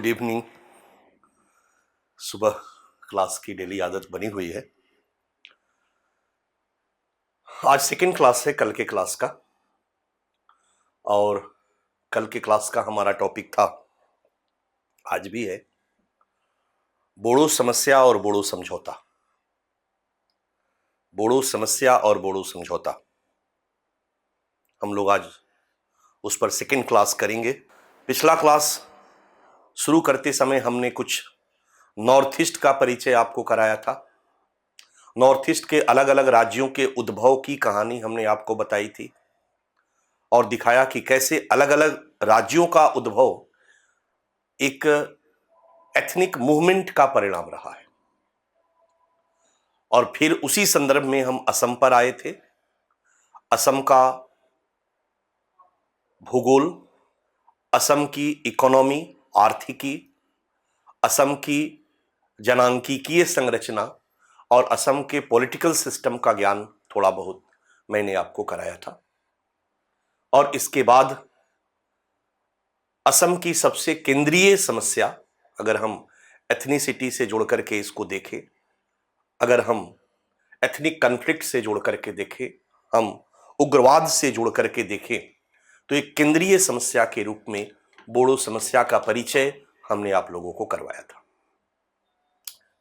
Good evening. सुबह class की daily आदत बनी हुई है। आज सेकेंड क्लास है कल के क्लास का, और कल के क्लास का हमारा टॉपिक था, आज भी है, बोडो समस्या और बोडो समझौता। बोडो समस्या और बोडो समझौता हम लोग आज उस पर सेकेंड क्लास करेंगे। पिछला क्लास शुरू करते समय हमने कुछ नॉर्थ ईस्ट का परिचय आपको कराया था। नॉर्थ ईस्ट के अलग अलग राज्यों के उद्भव की कहानी हमने आपको बताई थी और दिखाया कि कैसे अलग अलग राज्यों का उद्भव एक एथनिक मूवमेंट का परिणाम रहा है। और फिर उसी संदर्भ में हम असम पर आए थे। असम का भूगोल, असम की इकोनॉमी, आर्थिकी, असम की जनांकीय संरचना और असम के पॉलिटिकल सिस्टम का ज्ञान थोड़ा बहुत मैंने आपको कराया था। और इसके बाद असम की सबसे केंद्रीय समस्या, अगर हम एथनिसिटी से जोड़ करके इसको देखें, अगर हम एथनिक कॉन्फ्लिक्ट से जोड़ करके देखें, हम उग्रवाद से जोड़ करके देखें, तो एक केंद्रीय समस्या के रूप में बोडो समस्या का परिचय हमने आप लोगों को करवाया था।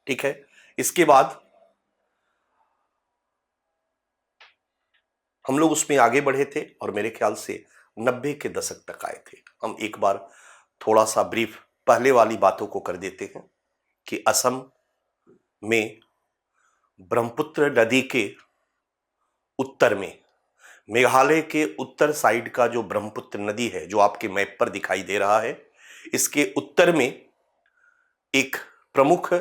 ठीक है, इसके बाद हम लोग उसमें आगे बढ़े थे और मेरे ख्याल से 90 के दशक तक आए थे। हम एक बार थोड़ा सा ब्रीफ पहले वाली बातों को कर देते हैं कि असम में ब्रह्मपुत्र नदी के उत्तर में, मेघालय के उत्तर साइड का जो ब्रह्मपुत्र नदी है, जो आपके मैप पर दिखाई दे रहा है, इसके उत्तर में एक प्रमुख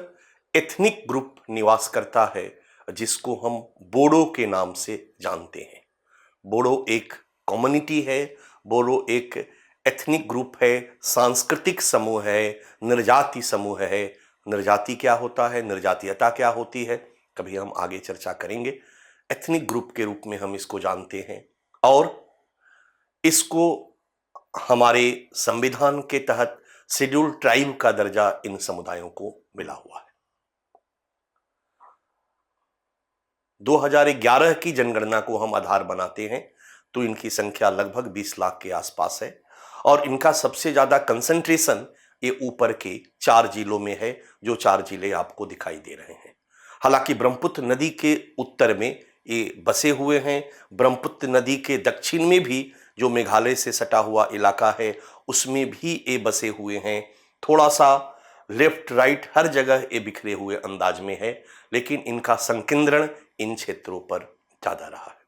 एथनिक ग्रुप निवास करता है जिसको हम बोडो के नाम से जानते हैं। बोडो एक कम्युनिटी है, बोडो एक एथनिक ग्रुप है, सांस्कृतिक समूह है, निर्जाति समूह है। निर्जाति क्या होता है, निर्जातीयता क्या होती है, कभी हम आगे चर्चा करेंगे। एथनिक ग्रुप के रूप में हम इसको जानते हैं और इसको हमारे संविधान के तहत शेड्यूल ट्राइब का दर्जा इन समुदायों को मिला हुआ है। 2011 की जनगणना को हम आधार बनाते हैं तो इनकी संख्या लगभग 20 लाख के आसपास है और इनका सबसे ज्यादा कंसंट्रेशन ये ऊपर के 4 जिलों में है, जो 4 जिले आपको दिखाई दे रहे हैं। हालांकि ब्रह्मपुत्र नदी के उत्तर में ये बसे हुए हैं। ब्रह्मपुत्र नदी के दक्षिण में भी जो मेघालय से सटा हुआ इलाका है उसमें भी ये बसे हुए हैं। थोड़ा सा लेफ्ट राइट हर जगह ये बिखरे हुए अंदाज में है, लेकिन इनका संकेंद्रण इन क्षेत्रों पर ज्यादा रहा है।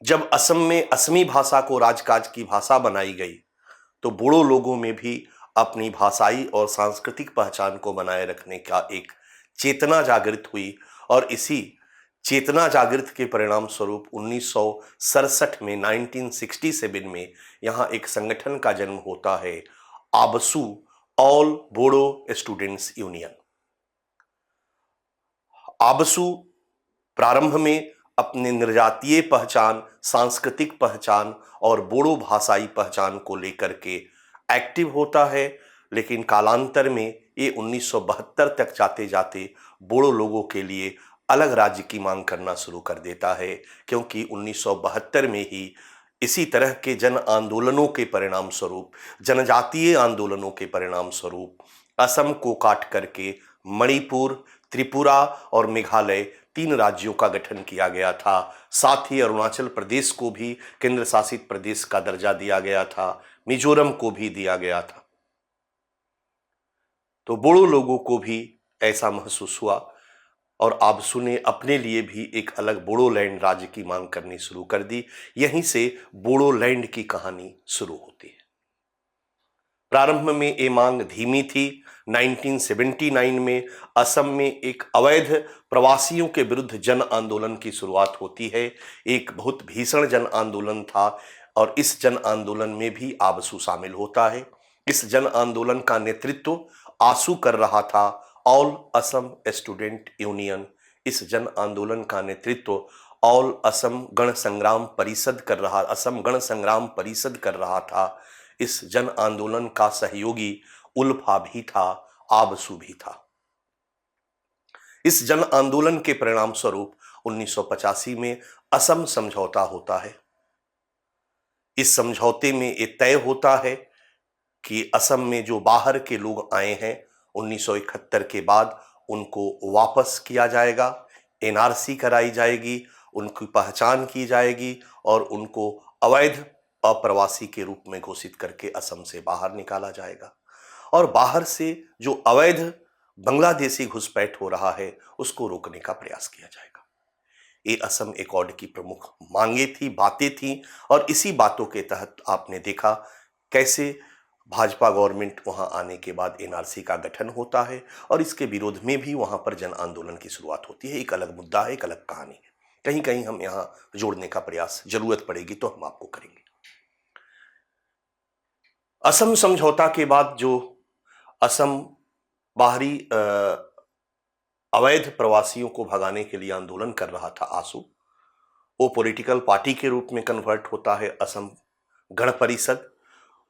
जब असम में असमी भाषा को राजकाज की भाषा बनाई गई तो बोडो लोगों में भी अपनी भाषाई और सांस्कृतिक पहचान को बनाए रखने का एक चेतना जागृत हुई और इसी चेतना जागृत के परिणाम स्वरूप 1967 में 1967 में यहाँ एक संगठन का जन्म होता है, ABSU, all Bodo students union. ABSU प्रारंभ में अपने निर्जातीय पहचान, सांस्कृतिक पहचान और बोडो भाषाई पहचान को लेकर के एक्टिव होता है, लेकिन कालांतर में ये 1972 तक जाते जाते बोडो लोगों के लिए अलग राज्य की मांग करना शुरू कर देता है, क्योंकि 1972 में ही इसी तरह के जन आंदोलनों के परिणाम स्वरूप, जनजातीय आंदोलनों के परिणाम स्वरूप असम को काट करके मणिपुर, त्रिपुरा और मेघालय 3 राज्यों का गठन किया गया था। साथ ही अरुणाचल प्रदेश को भी केंद्र शासित प्रदेश का दर्जा दिया गया था, मिजोरम को भी दिया गया था। तो बोडो लोगों को भी ऐसा महसूस हुआ और आबसू ने अपने लिए भी एक अलग बोडोलैंड राज्य की मांग करनी शुरू कर दी। यहीं से बोडोलैंड की कहानी शुरू होती है। प्रारंभ में ये मांग धीमी थी। 1979 में असम में एक अवैध प्रवासियों के विरुद्ध जन आंदोलन की शुरुआत होती है। एक बहुत भीषण जन आंदोलन था और इस जन आंदोलन में भी आबसू शामिल होता है। इस जन आंदोलन का नेतृत्व आसू कर रहा था, ऑल असम स्टूडेंट यूनियन। इस जन आंदोलन का नेतृत्व ऑल असम गण संग्राम परिषद कर रहा, असम गण संग्राम परिषद कर रहा था। इस जन आंदोलन का सहयोगी उल्फा भी था, आबसू भी था। इस जन आंदोलन के परिणाम स्वरूप 1985 में असम समझौता होता है। इस समझौते में ये तय होता है कि असम में जो बाहर के लोग आए हैं 1971 के बाद उनको वापस किया जाएगा, एनआरसी कराई जाएगी, उनकी पहचान की जाएगी और उनको अवैध अप्रवासी के रूप में घोषित करके असम से बाहर निकाला जाएगा। और बाहर से जो अवैध बांग्लादेशी घुसपैठ हो रहा है उसको रोकने का प्रयास किया जाएगा। ये असम एकॉर्ड की प्रमुख मांगे थी, बातें थी। और इसी बातों के तहत आपने देखा कैसे भाजपा गवर्नमेंट वहां आने के बाद एनआरसी का गठन होता है और इसके विरोध में भी वहां पर जन आंदोलन की शुरुआत होती है। एक अलग मुद्दा है, एक अलग कहानी है। कहीं कहीं हम यहां जोड़ने का प्रयास जरूरत पड़ेगी तो हम आपको करेंगे। असम समझौता के बाद जो असम बाहरी अवैध प्रवासियों को भगाने के लिए आंदोलन कर रहा था, आसू, वो पॉलिटिकल पार्टी के रूप में कन्वर्ट होता है असम गण परिषद।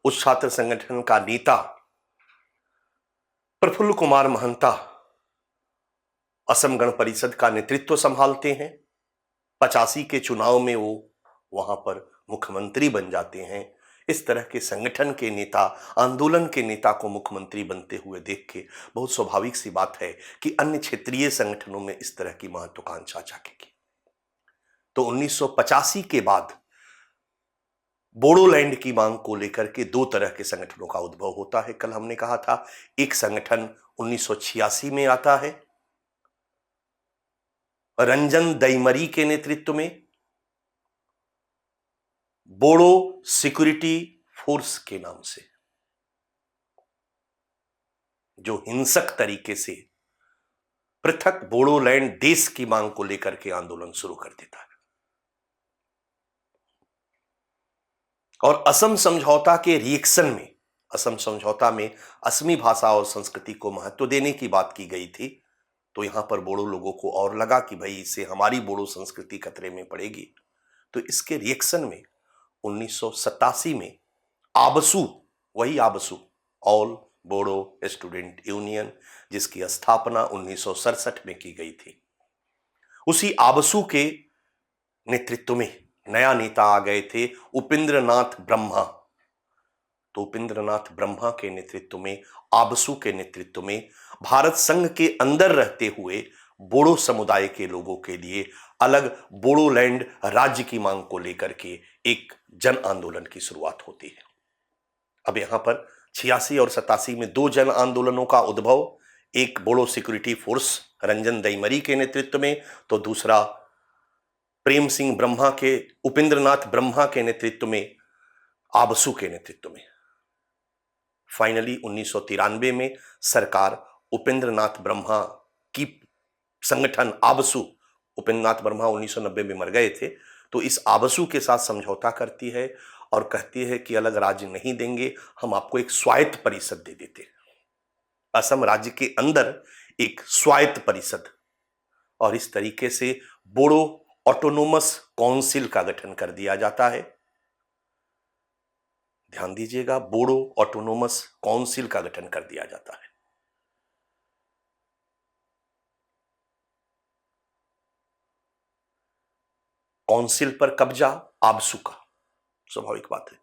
उस छात्र संगठन का नेता प्रफुल्ल कुमार महंता असम गण परिषद का नेतृत्व संभालते हैं। 85 के चुनाव में वो वहां पर मुख्यमंत्री बन जाते हैं। इस तरह के संगठन के नेता, आंदोलन के नेता को मुख्यमंत्री बनते हुए देख के बहुत स्वाभाविक सी बात है कि अन्य क्षेत्रीय संगठनों में इस तरह की महत्वाकांक्षा जागेगी। तो 1985 के बाद बोडोलैंड की मांग को लेकर के दो तरह के संगठनों का उद्भव होता है। कल हमने कहा था एक संगठन 1986 में आता है रंजन दैमरी के नेतृत्व में, बोडो सिक्योरिटी फोर्स के नाम से, जो हिंसक तरीके से पृथक बोडोलैंड देश की मांग को लेकर के आंदोलन शुरू कर देता है। और असम समझौता के रिएक्शन में, असम समझौता में असमी भाषा और संस्कृति को महत्व देने की बात की गई थी, तो यहां पर बोडो लोगों को और लगा कि भाई इससे हमारी बोडो संस्कृति खतरे में पड़ेगी। तो इसके रिएक्शन में 1987 में आबसू, वही ABSU, all Bodo student union, जिसकी स्थापना 1967 में की गई थी, उसी आबसू के नेतृत्व में नया नेता आ गए थे उपेंद्र नाथ ब्रह्मा। तो उपेंद्र नाथ ब्रह्मा के नेतृत्व में, आबसू के नेतृत्व में भारत संघ के अंदर रहते हुए बोडो समुदाय के लोगों के लिए अलग बोडोलैंड राज्य की मांग को लेकर के एक जन आंदोलन की शुरुआत होती है। अब यहां पर 86 और 87 में दो जन आंदोलनों का उद्भव, एक बोडो सिक्योरिटी फोर्स रंजन दैमरी के नेतृत्व में, तो दूसरा प्रेम सिंह ब्रह्मा के, उपेंद्रनाथ ब्रह्मा के नेतृत्व में, आबसू के नेतृत्व में। फाइनली 1993 में सरकार उपेंद्रनाथ ब्रह्मा की संगठन आबसू, उपेंद्रनाथ ब्रह्मा 1990 में मर गए थे, तो इस आबसू के साथ समझौता करती है और कहती है कि अलग राज्य नहीं देंगे, हम आपको एक स्वायत्त परिषद दे देते हैं। असम राज्य के अंदर एक स्वायत्त परिषद, और इस तरीके से बोडो ऑटोनोमस काउंसिल का गठन कर दिया जाता है। ध्यान दीजिएगा, बोडो ऑटोनोमस काउंसिल का गठन कर दिया जाता है। काउंसिल पर कब्जा आबसू का, स्वाभाविक बात है।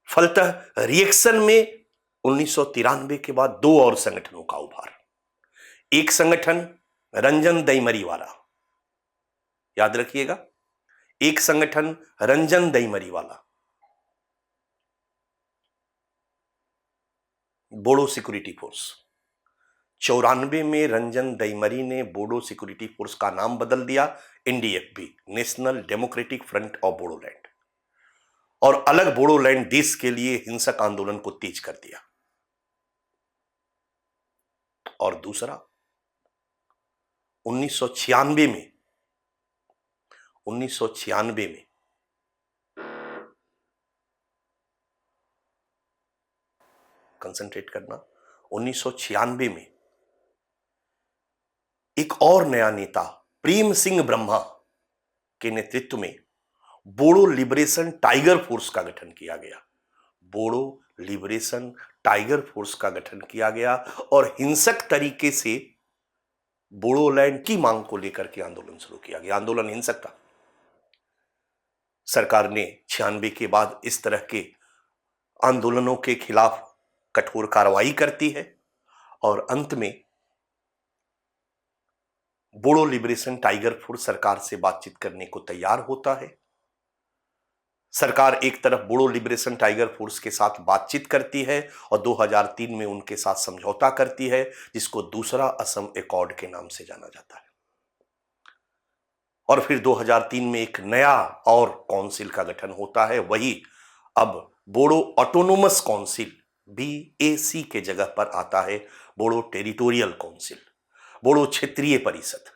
फलतः रिएक्शन में 1993 के बाद दो और संगठनों का उभार। एक संगठन रंजन दैमरी वाला, याद रखिएगा, एक संगठन रंजन दैमरी वाला, बोडो सिक्योरिटी फोर्स। 94 में रंजन दैमरी ने बोडो सिक्योरिटी फोर्स का नाम बदल दिया NDFB, national Democratic Front of Bodoland, और अलग बोडोलैंड देश के लिए हिंसक आंदोलन को तेज कर दिया। और दूसरा 1996 में कंसंट्रेट करना, 1996 में एक और नया नेता प्रेम सिंह ब्रह्मा के नेतृत्व में बोडो लिबरेशन टाइगर फोर्स का गठन किया गया। बोडो लिबरेशन टाइगर फोर्स का गठन किया गया और हिंसक तरीके से बोडोलैंड की मांग को लेकर के आंदोलन शुरू किया गया। आंदोलन हिंसक था। सरकार ने 96 के बाद इस तरह के आंदोलनों के खिलाफ कठोर कार्रवाई करती है और अंत में बोडो लिबरेशन टाइगर फोर्स सरकार से बातचीत करने को तैयार होता है। सरकार एक तरफ बोडो लिबरेशन टाइगर फोर्स के साथ बातचीत करती है और 2003 में उनके साथ समझौता करती है, जिसको दूसरा असम एकॉर्ड के नाम से जाना जाता है। और फिर 2003 में एक नया और काउंसिल का गठन होता है। वही अब बोडो ऑटोनोमस काउंसिल BAC के जगह पर आता है बोडो टेरिटोरियल काउंसिल, बोडो क्षेत्रीय परिषद।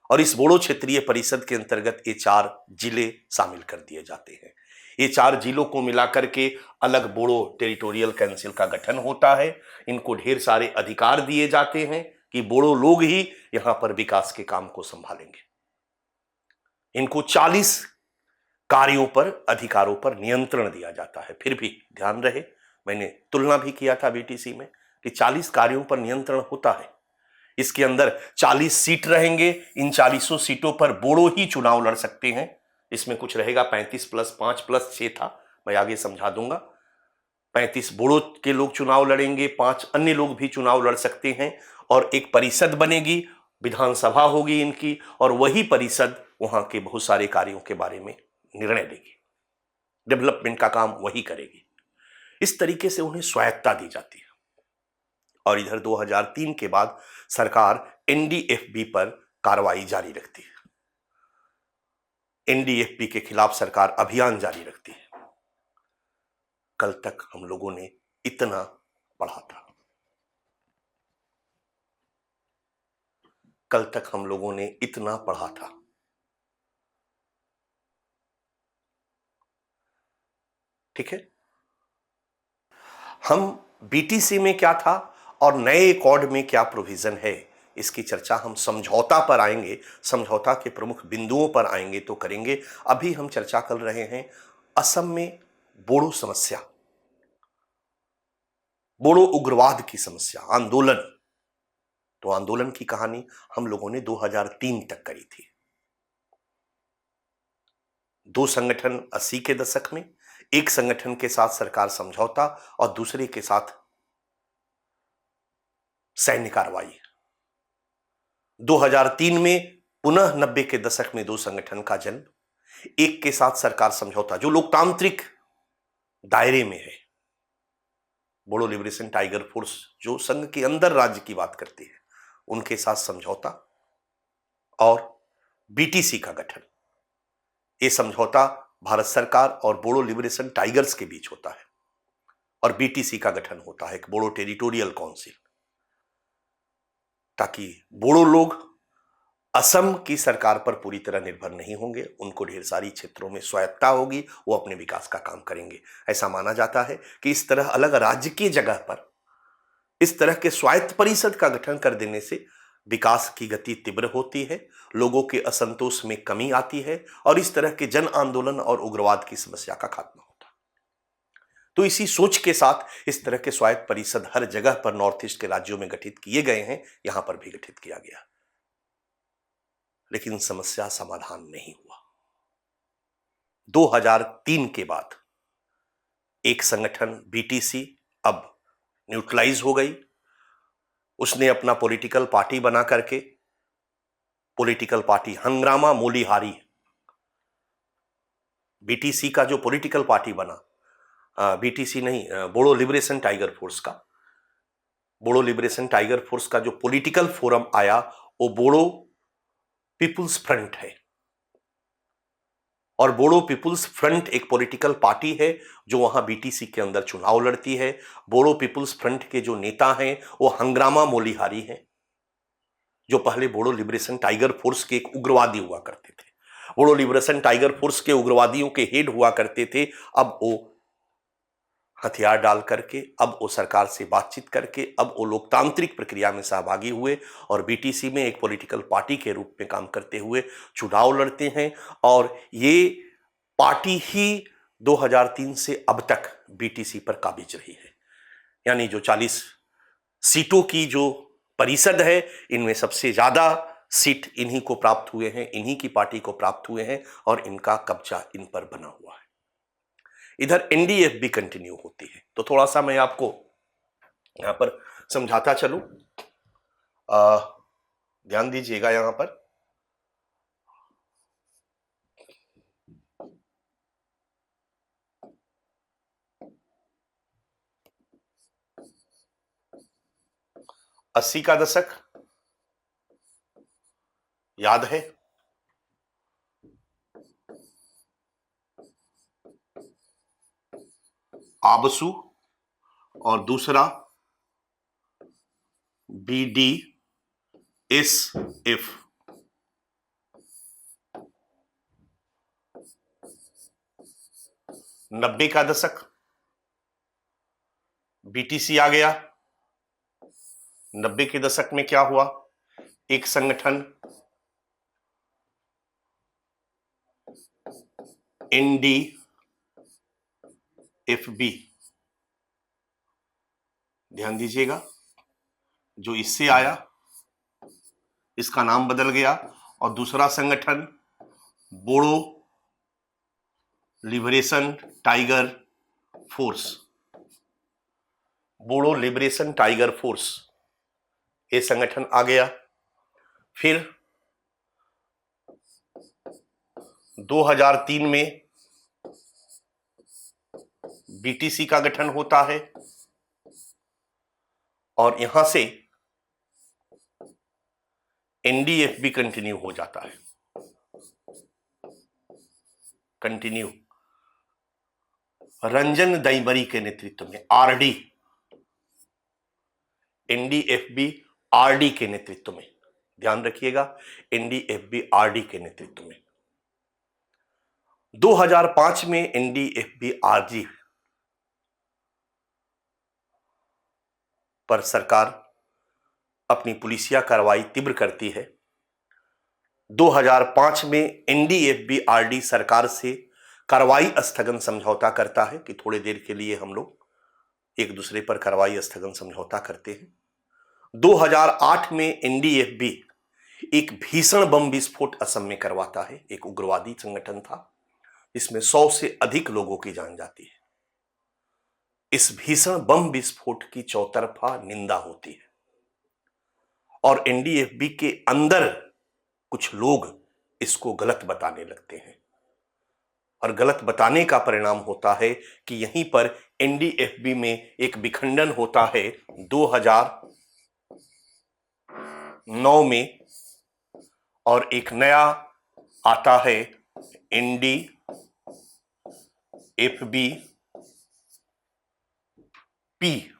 और इस बोडो क्षेत्रीय परिषद के अंतर्गत ये 4 जिले शामिल कर दिए जाते हैं। ये 4 जिलों को मिलाकर के अलग बोडो टेरिटोरियल काउंसिल का गठन होता है। इनको ढेर सारे अधिकार दिए जाते हैं कि बोडो लोग ही यहां पर विकास के काम को संभालेंगे। इनको 40 कार्यों पर, अधिकारों पर नियंत्रण दिया जाता है। फिर भी ध्यान रहे, मैंने तुलना भी किया था BTC में कि 40 कार्यों पर नियंत्रण होता है। इसके अंदर 40 सीट रहेंगे। इन 40 सीटों पर बोडो ही चुनाव लड़ सकते हैं। इसमें कुछ रहेगा 35 + 5 + 6 था, मैं आगे समझा दूंगा। 35 बोडो के लोग चुनाव लड़ेंगे, 5 अन्य लोग भी चुनाव लड़ सकते हैं और एक परिषद बनेगी, विधानसभा होगी इनकी, और वही परिषद वहां के बहुत सारे कार्यों के बारे में निर्णय लेगी, डेवलपमेंट का काम वही करेगी। इस तरीके से उन्हें स्वायत्ता दी जाती है। और इधर 2003 के बाद सरकार NDFB पर कार्रवाई जारी रखती है। NDFB के खिलाफ सरकार अभियान जारी रखती है। कल तक हम लोगों ने इतना पढ़ा था, कल तक हम लोगों ने इतना पढ़ा था। ठीक है, हम BTC में क्या था और नए एकॉर्ड में क्या प्रोविजन है, इसकी चर्चा हम समझौता पर आएंगे, समझौता के प्रमुख बिंदुओं पर आएंगे तो करेंगे। अभी हम चर्चा कर रहे हैं असम में बोडो समस्या, बोडो उग्रवाद की समस्या, आंदोलन। तो आंदोलन की कहानी हम लोगों ने 2003 तक करी थी। 2 संगठन 80 के दशक में, एक संगठन के साथ सरकार समझौता और दूसरे के साथ सैन्य कार्रवाई। 2003 में पुनः 90 के दशक में 2 संगठन का जन्म, एक के साथ सरकार समझौता जो लोकतांत्रिक दायरे में है, बोडो लिबरेशन टाइगर फोर्स जो संघ के अंदर राज्य की बात करती है, उनके साथ समझौता और BTC का गठन। यह समझौता भारत सरकार और बोडो लिबरेशन टाइगर्स के बीच होता है और BTC का गठन होता है, एक बोडो टेरिटोरियल काउंसिल, ताकि बोडो लोग असम की सरकार पर पूरी तरह निर्भर नहीं होंगे, उनको ढेर सारी क्षेत्रों में स्वायत्ता होगी, वो अपने विकास का काम करेंगे। ऐसा माना जाता है कि इस तरह अलग राज्य की जगह पर इस तरह के स्वायत्त परिषद का गठन कर देने से विकास की गति तीव्र होती है, लोगों के असंतोष में कमी आती है और इस तरह के जन आंदोलन और उग्रवाद की समस्या का खात्मा होता है। तो इसी सोच के साथ इस तरह के स्वायत्त परिषद हर जगह पर नॉर्थ ईस्ट के राज्यों में गठित किए गए हैं, यहां पर भी गठित किया गया, लेकिन समस्या समाधान नहीं हुआ। 2003 के बाद एक संगठन BTC अब न्यूट्रलाइज हो गई। उसने अपना पॉलिटिकल पार्टी बना करके, पॉलिटिकल पार्टी हंग्रामा मोलीहारी, BTC का जो पॉलिटिकल पार्टी बना, BTC नहीं, बोडो लिबरेशन टाइगर फोर्स का, बोडो लिबरेशन टाइगर फोर्स का जो पॉलिटिकल फोरम आया वो बोडो पीपुल्स फ्रंट है। और बोडो पीपुल्स फ्रंट एक पॉलिटिकल पार्टी है जो वहां BTC के अंदर चुनाव लड़ती है। बोडो पीपुल्स फ्रंट के जो नेता हैं वो हंग्रामा मोलीहारी हैं, जो पहले बोडो लिबरेशन टाइगर फोर्स के एक उग्रवादी हुआ करते थे। बोडो लिबरेशन टाइगर फोर्स के उग्रवादियों के हेड हुआ करते थे। अब वो हथियार डाल करके, अब वो सरकार से बातचीत करके, अब वो लोकतांत्रिक प्रक्रिया में सहभागी हुए और BTC में एक पॉलिटिकल पार्टी के रूप में काम करते हुए चुनाव लड़ते हैं। और ये पार्टी ही 2003 से अब तक बीटीसी पर काबिज रही है। यानी जो 40 सीटों की जो परिषद है, इनमें सबसे ज्यादा सीट इन्हीं को प्राप्त हुए हैं, इन्हीं की पार्टी को प्राप्त हुए हैं और इनका कब्जा इन पर बना हुआ है। इधर एनडीएफ भी कंटिन्यू होती है। तो थोड़ा सा मैं आपको यहां पर समझाता चलूं। ध्यान दीजिएगा यहां पर। अस्सी का दशक याद है, आबसू, और दूसरा BDSF। 90 का दशक, बीटीसी आ गया। 90 के दशक में क्या हुआ? एक संगठन NDFB, ध्यान दीजिएगा, जो इससे आया, इसका नाम बदल गया, और दूसरा संगठन Bodo Liberation Tiger force, Bodo Liberation Tiger force, ये संगठन आ गया। फिर 2003 में बीटीसी का गठन होता है और यहां से एनडीएफ भी कंटिन्यू हो जाता है। कंटिन्यू रंजन दईबरी के नेतृत्व में, आरडी, एनडीएफबी आरडी के नेतृत्व में, ध्यान रखिएगा, एनडीएफबी आरडी के नेतृत्व में। 2005 में एनडीएफबी आरडी पर सरकार अपनी पुलिसिया कार्रवाई तीव्र करती है। 2005 में एनडीएफबी आरडी सरकार से कार्रवाई स्थगन समझौता करता है कि थोड़ी देर के लिए हम लोग एक दूसरे पर कार्रवाई स्थगन समझौता करते हैं। 2008 में एनडीएफबी एक भीषण बम विस्फोट असम में करवाता है। एक उग्रवादी संगठन था, इसमें 100 से अधिक लोगों की जान जाती है। इस भीषण बम विस्फोट की चौतरफा निंदा होती है और एनडीएफबी के अंदर कुछ लोग इसको गलत बताने लगते हैं और गलत बताने का परिणाम होता है कि यहीं पर एनडीएफबी में एक विखंडन होता है 2009 में, और एक नया आता है एनडीएफबी पी,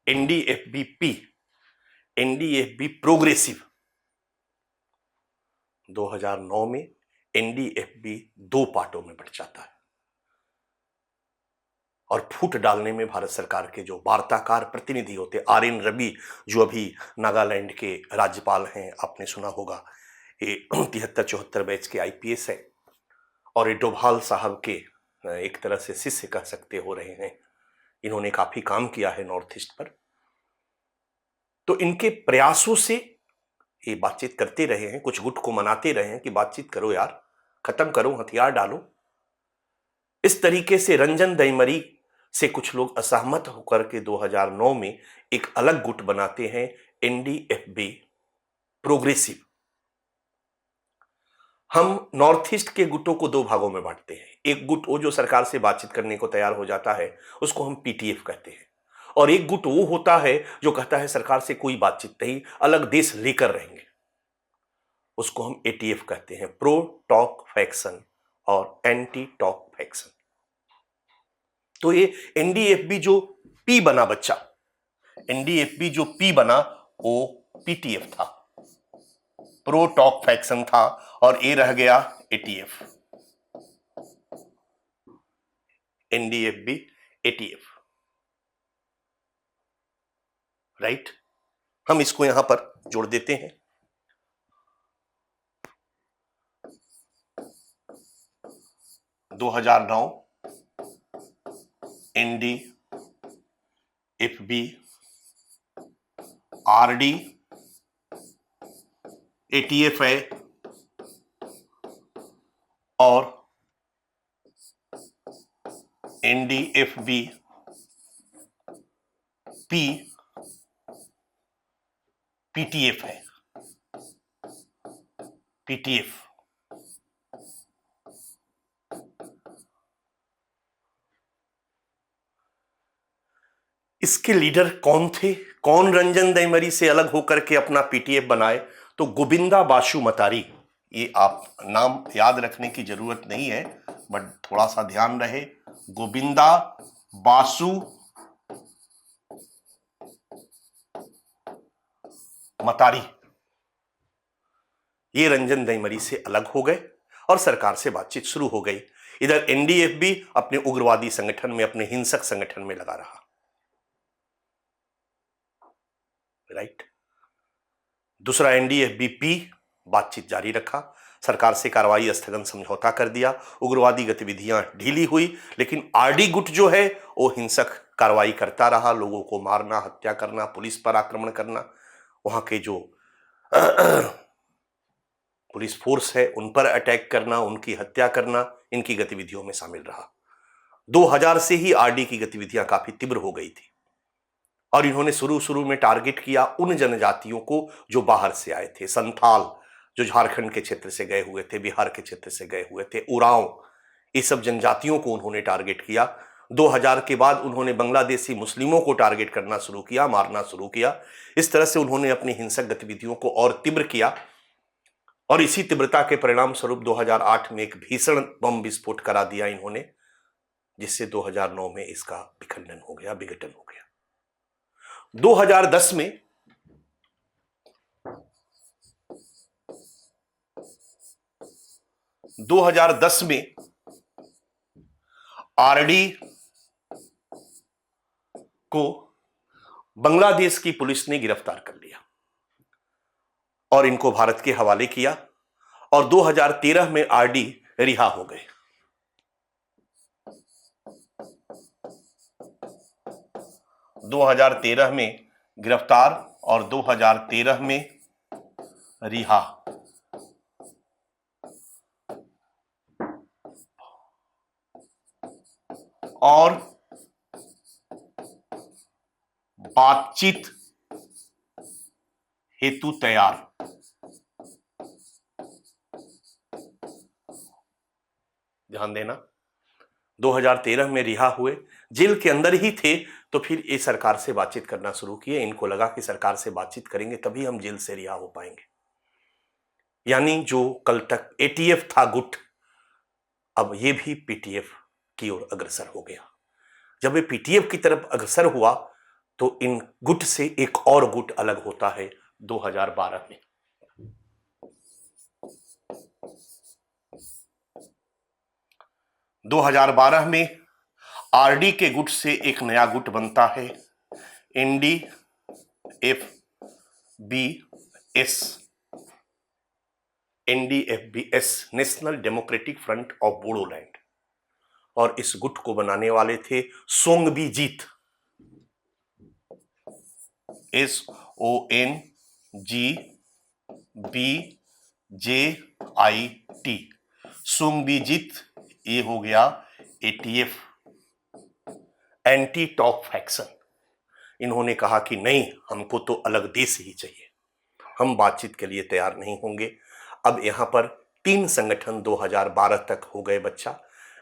एनडीएफबी प्रोग्रेसिव। 2009 में एनडीएफबी दो पार्टों में बंट जाता है और फूट डालने में भारत सरकार के जो वार्ताकार प्रतिनिधि होते, RN रवि, जो अभी नागालैंड के राज्यपाल हैं, आपने सुना होगा, ये 73-74 बैच के IPS है और ये डोभाल साहब के एक तरह से शिष्य कह सकते हो रहे हैं। इन्होंने काफी काम किया है नॉर्थ ईस्ट पर। तो इनके प्रयासों से ये बातचीत करते रहे हैं, कुछ गुट को मनाते रहे हैं कि बातचीत करो यार, खत्म करो, हथियार डालो। इस तरीके से रंजन दईमरी से कुछ लोग असहमत होकर के 2009 में एक अलग गुट बनाते हैं, एनडीएफबी प्रोग्रेसिव। हम नॉर्थ ईस्ट के गुटों को दो भागों में बांटते हैं। एक गुट वो जो सरकार से बातचीत करने को तैयार हो जाता है, उसको हम पीटीएफ कहते हैं, और एक गुट वो होता है जो कहता है सरकार से कोई बातचीत नहीं, अलग देश लेकर रहेंगे, उसको हम एटीएफ कहते हैं, प्रो टॉक फैक्शन और एंटी टॉक फैक्शन। तो ये एनडीएफबी जो पी बना बच्चा, एनडीएफबी जो पी बना वो पीटीएफ था, प्रो टॉक फैक्शन था, और ये रह गया एटीएफ, एनडीएफबी एटीएफ, राइट। हम इसको यहां पर जोड़ देते हैं। 2009 एनडी एफबी आरडी एटीएफ है और एनडीएफबी पीटीएफ है। पीटीएफ इसके लीडर कौन थे? कौन रंजन दईमरी से अलग होकर के अपना पीटीएफ बनाए? तो गोविंदा बासु मतारी। ये आप नाम याद रखने की जरूरत नहीं है, बट थोड़ा सा ध्यान रहे। गोविंदा बासु मतारी ये रंजन दईमरी से अलग हो गए और सरकार से बातचीत शुरू हो गई। इधर एनडीएफबी अपने उग्रवादी संगठन में, अपने हिंसक संगठन में लगा रहा। राइट। दूसरा एनडीएफबी बातचीत जारी रखा, सरकार से कार्रवाई स्थगन समझौता कर दिया, उग्रवादी गतिविधियां ढीली हुई, लेकिन आरडी गुट जो है वो हिंसक कार्रवाई करता रहा। लोगों को मारना, हत्या करना, पुलिस पर आक्रमण करना, वहां के जो पुलिस फोर्स है उन पर अटैक करना, उनकी हत्या करना, इनकी गतिविधियों में शामिल रहा। 2000 से ही आरडी की गतिविधियां काफी तीव्र हो गई थी और इन्होंने शुरू में टारगेट किया उन जनजातियों को जो बाहर से आए थे। संथाल जो झारखंड के क्षेत्र से गए हुए थे, बिहार के क्षेत्र से गए हुए थे, उरांव, ये सब जनजातियों को उन्होंने टारगेट किया। 2000 के बाद उन्होंने बांग्लादेशी मुस्लिमों को टारगेट करना शुरू किया, मारना शुरू किया। इस तरह से उन्होंने अपनी हिंसक गतिविधियों को और तीव्र किया और इसी तीव्रता के परिणाम स्वरूप 2008 में एक भीषण बम विस्फोट करा दिया इन्होंने, जिससे 2009 में इसका विखंडन हो गया, विघटन हो गया। 2010 में आरडी को बांग्लादेश की पुलिस ने गिरफ्तार कर लिया और इनको भारत के हवाले किया और 2013 में आरडी रिहा हो गए। 2013 में गिरफ्तार और 2013 में रिहा। और बातचीत हेतु तैयार। ध्यान देना, 2013 में रिहा हुए, जेल के अंदर ही थे, तो फिर ये सरकार से बातचीत करना शुरू किए। इनको लगा कि सरकार से बातचीत करेंगे तभी हम जेल से रिहा हो पाएंगे। यानी जो कल तक एटीएफ था गुट, अब ये भी पीटीएफ की ओर अग्रसर हो गया। जब ये पीटीएफ की तरफ अग्रसर हुआ तो इन गुट से एक और गुट अलग होता है 2012 में। 2012 में आरडी के गुट से एक नया गुट बनता है, NDFBS, National Democratic Front of Bodoland. और इस गुट को बनाने वाले थे सोंगबीजित, SONGBJIT, सोंगबीजित। ये हो गया एटीएफ, एंटी टॉप फैक्शन। इन्होंने कहा कि नहीं, हमको तो अलग देश ही चाहिए, हम बातचीत के लिए तैयार नहीं होंगे। अब यहां पर 3 संगठन 2012 तक हो गए बच्चा।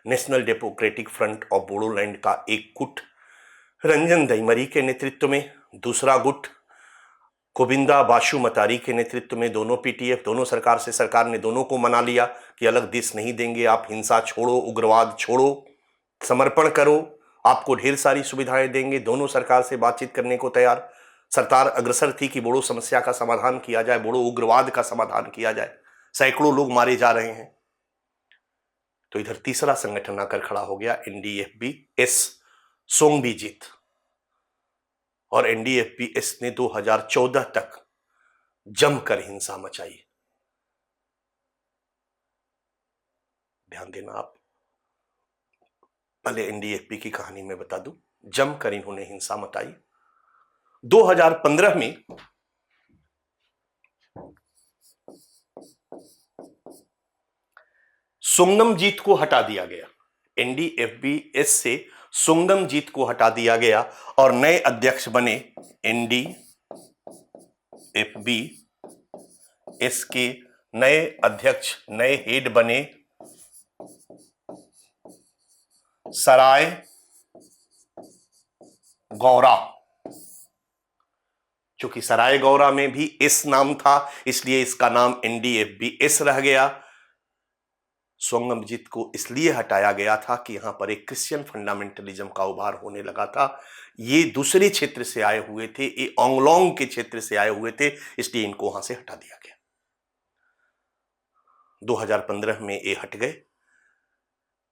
National Democratic Front of Bodoland का एक गुट रंजन दईमरी के नेतृत्व में, दूसरा गुट गोविंदा बासु मतारी के नेतृत्व में, दोनों पीटीएफ, दोनों सरकार ने दोनों को मना लिया कि अलग देश नहीं देंगे, आप हिंसा छोड़ो, उग्रवाद छोड़ो, समर्पण करो, आपको ढेर सारी सुविधाएं देंगे। दोनों सरकार से बातचीत करने को तैयार। सरकार अग्रसर थी कि बोडो समस्या का समाधान किया जाए, बोडो उग्रवाद का समाधान किया जाए, सैकड़ों लोग मारे जा रहे हैं। तो इधर तीसरा संगठन आकर खड़ा हो गया, एनडीएफबीएस, सोंगबीजित। और एनडीएफबीएस ने 2014 तक जमकर हिंसा मचाई। ध्यान देना आप, पहले एनडीएफबी की कहानी में बता दूं, जमकर इन्होंने हिंसा मचाई। 2015 में सुंगमजीत को हटा दिया गया, एनडीएफबी-एस से सुंगमजीत को हटा दिया गया और नए अध्यक्ष बने एनडीएफबी-एस के नए अध्यक्ष, नए हेड बने सराय गौरा। चूंकि सराय गौरा में भी एस नाम था, इसलिए इसका नाम एनडीएफबी-एस रह गया। सुंगमजीत को इसलिए हटाया गया था कि यहां पर एक क्रिश्चियन फंडामेंटलिज्म का उभार होने लगा था। ये दूसरे क्षेत्र से आए हुए थे, ये ओंगलोंग के क्षेत्र से आए हुए थे, इसलिए इनको वहां से हटा दिया गया। 2015 में ये हट गए,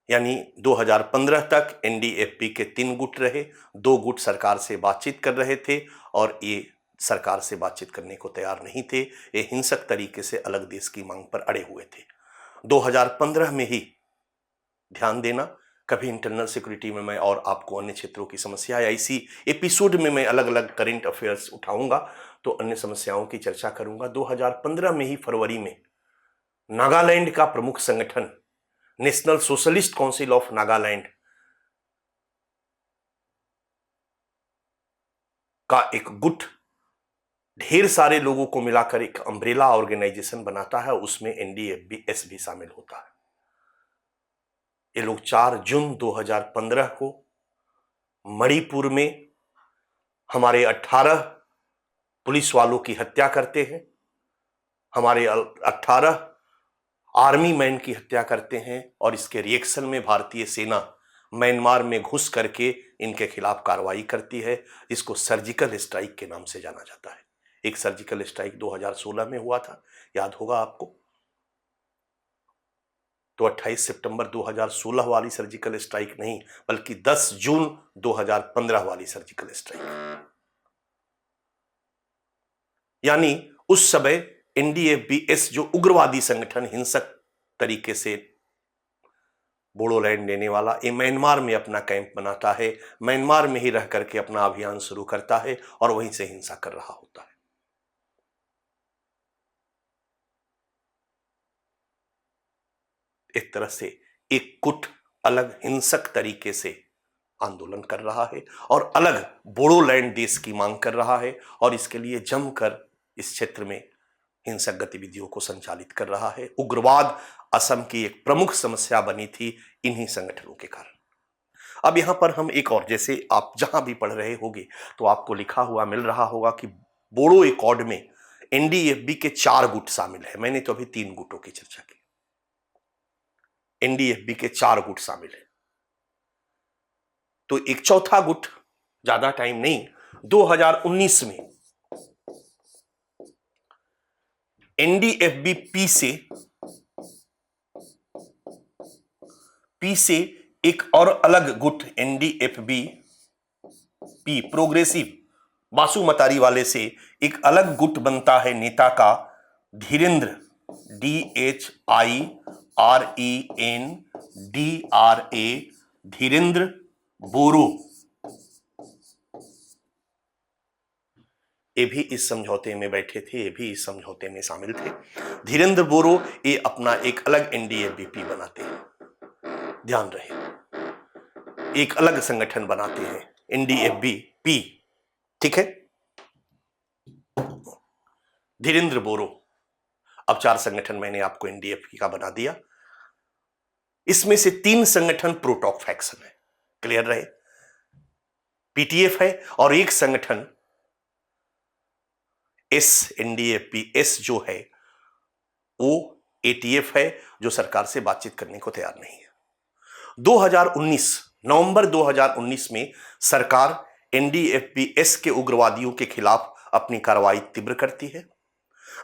यानी 2015 तक एनडीएफबी के 3 गुट रहे। 2 गुट सरकार से बातचीत कर रहे थे और ये सरकार से बातचीत करने को तैयार नहीं थे। ये हिंसक तरीके से अलग देश की मांग पर अड़े हुए थे। 2015 में ही ध्यान देना, कभी इंटरनल सिक्योरिटी में मैं और आपको अन्य क्षेत्रों की समस्या या इसी एपिसोड में मैं अलग अलग करंट अफेयर्स उठाऊंगा तो अन्य समस्याओं की चर्चा करूंगा। 2015 में ही फरवरी में नागालैंड का प्रमुख संगठन national socialist council of Nagaland का एक गुट ढेर सारे लोगों को मिलाकर एक अम्ब्रेला ऑर्गेनाइजेशन बनाता है, उसमें एनडीएफबी-एस भी शामिल होता है। ये लोग 4 जून 2015 को मणिपुर में हमारे 18 पुलिस वालों की हत्या करते हैं, हमारे 18 आर्मी मैन की हत्या करते हैं और इसके रिएक्शन में भारतीय सेना म्यांमार में घुस करके इनके खिलाफ कार्रवाई करती है, जिसको सर्जिकल स्ट्राइक के नाम से जाना जाता है। एक सर्जिकल स्ट्राइक 2016 में हुआ था, याद होगा आपको। तो 28 सितंबर 2016 वाली सर्जिकल स्ट्राइक नहीं, बल्कि 10 जून 2015 वाली सर्जिकल स्ट्राइक। यानी उस समय एनडीएफबी-एस जो उग्रवादी संगठन हिंसक तरीके से बोडोलैंड लेने वाला, ये म्यांमार में अपना कैंप बनाता है, म्यांमार में ही रह करके अपना अभियान शुरू करता है और वहीं से हिंसा कर रहा होता है। एक तरह से एक गुट अलग हिंसक तरीके से आंदोलन कर रहा है और अलग बोडोलैंड देश की मांग कर रहा है और इसके लिए जमकर इस क्षेत्र में हिंसक गतिविधियों को संचालित कर रहा है। उग्रवाद असम की एक प्रमुख समस्या बनी थी इन्हीं संगठनों के कारण। अब यहां पर हम एक और, जैसे आप जहां भी पढ़ रहे होंगे तो आपको लिखा हुआ मिल रहा होगा कि बोडो एकॉर्ड में एनडीएफबी के 4 गुट शामिल है। मैंने तो अभी 3 गुटों की चर्चा की, एनडीएफबी के 4 गुट शामिल है। तो एक चौथा गुट, ज्यादा टाइम नहीं, 2019 में एनडीएफबी पी से एक और अलग गुट एनडीएफबी पी प्रोग्रेसिव बासुमतारी वाले से एक अलग गुट बनता है नेता का धीरेंद्र, DHIRENDRA, धीरेंद्र बोरो। ये भी इस समझौते में बैठे थे, ये भी इस समझौते में शामिल थे। धीरेंद्र बोरो ये अपना एक अलग एनडीएफबी बनाते हैं, ध्यान रहे, एक अलग संगठन बनाते हैं एनडीएफबी, ठीक है। धीरेंद्र बोरो। अब 4 संगठन मैंने आपको एनडीएफबी का बना दिया। इसमें से 3 संगठन प्रोटॉक फैक्शन है, क्लियर रहे, पीटीएफ है, और एक संगठन एनडीएफबी-एस जो है वो एटीएफ है, जो सरकार से बातचीत करने को तैयार नहीं है। 2019 नवंबर 2019 में सरकार एनडीएफबी-एस के उग्रवादियों के खिलाफ अपनी कार्रवाई तीव्र करती है।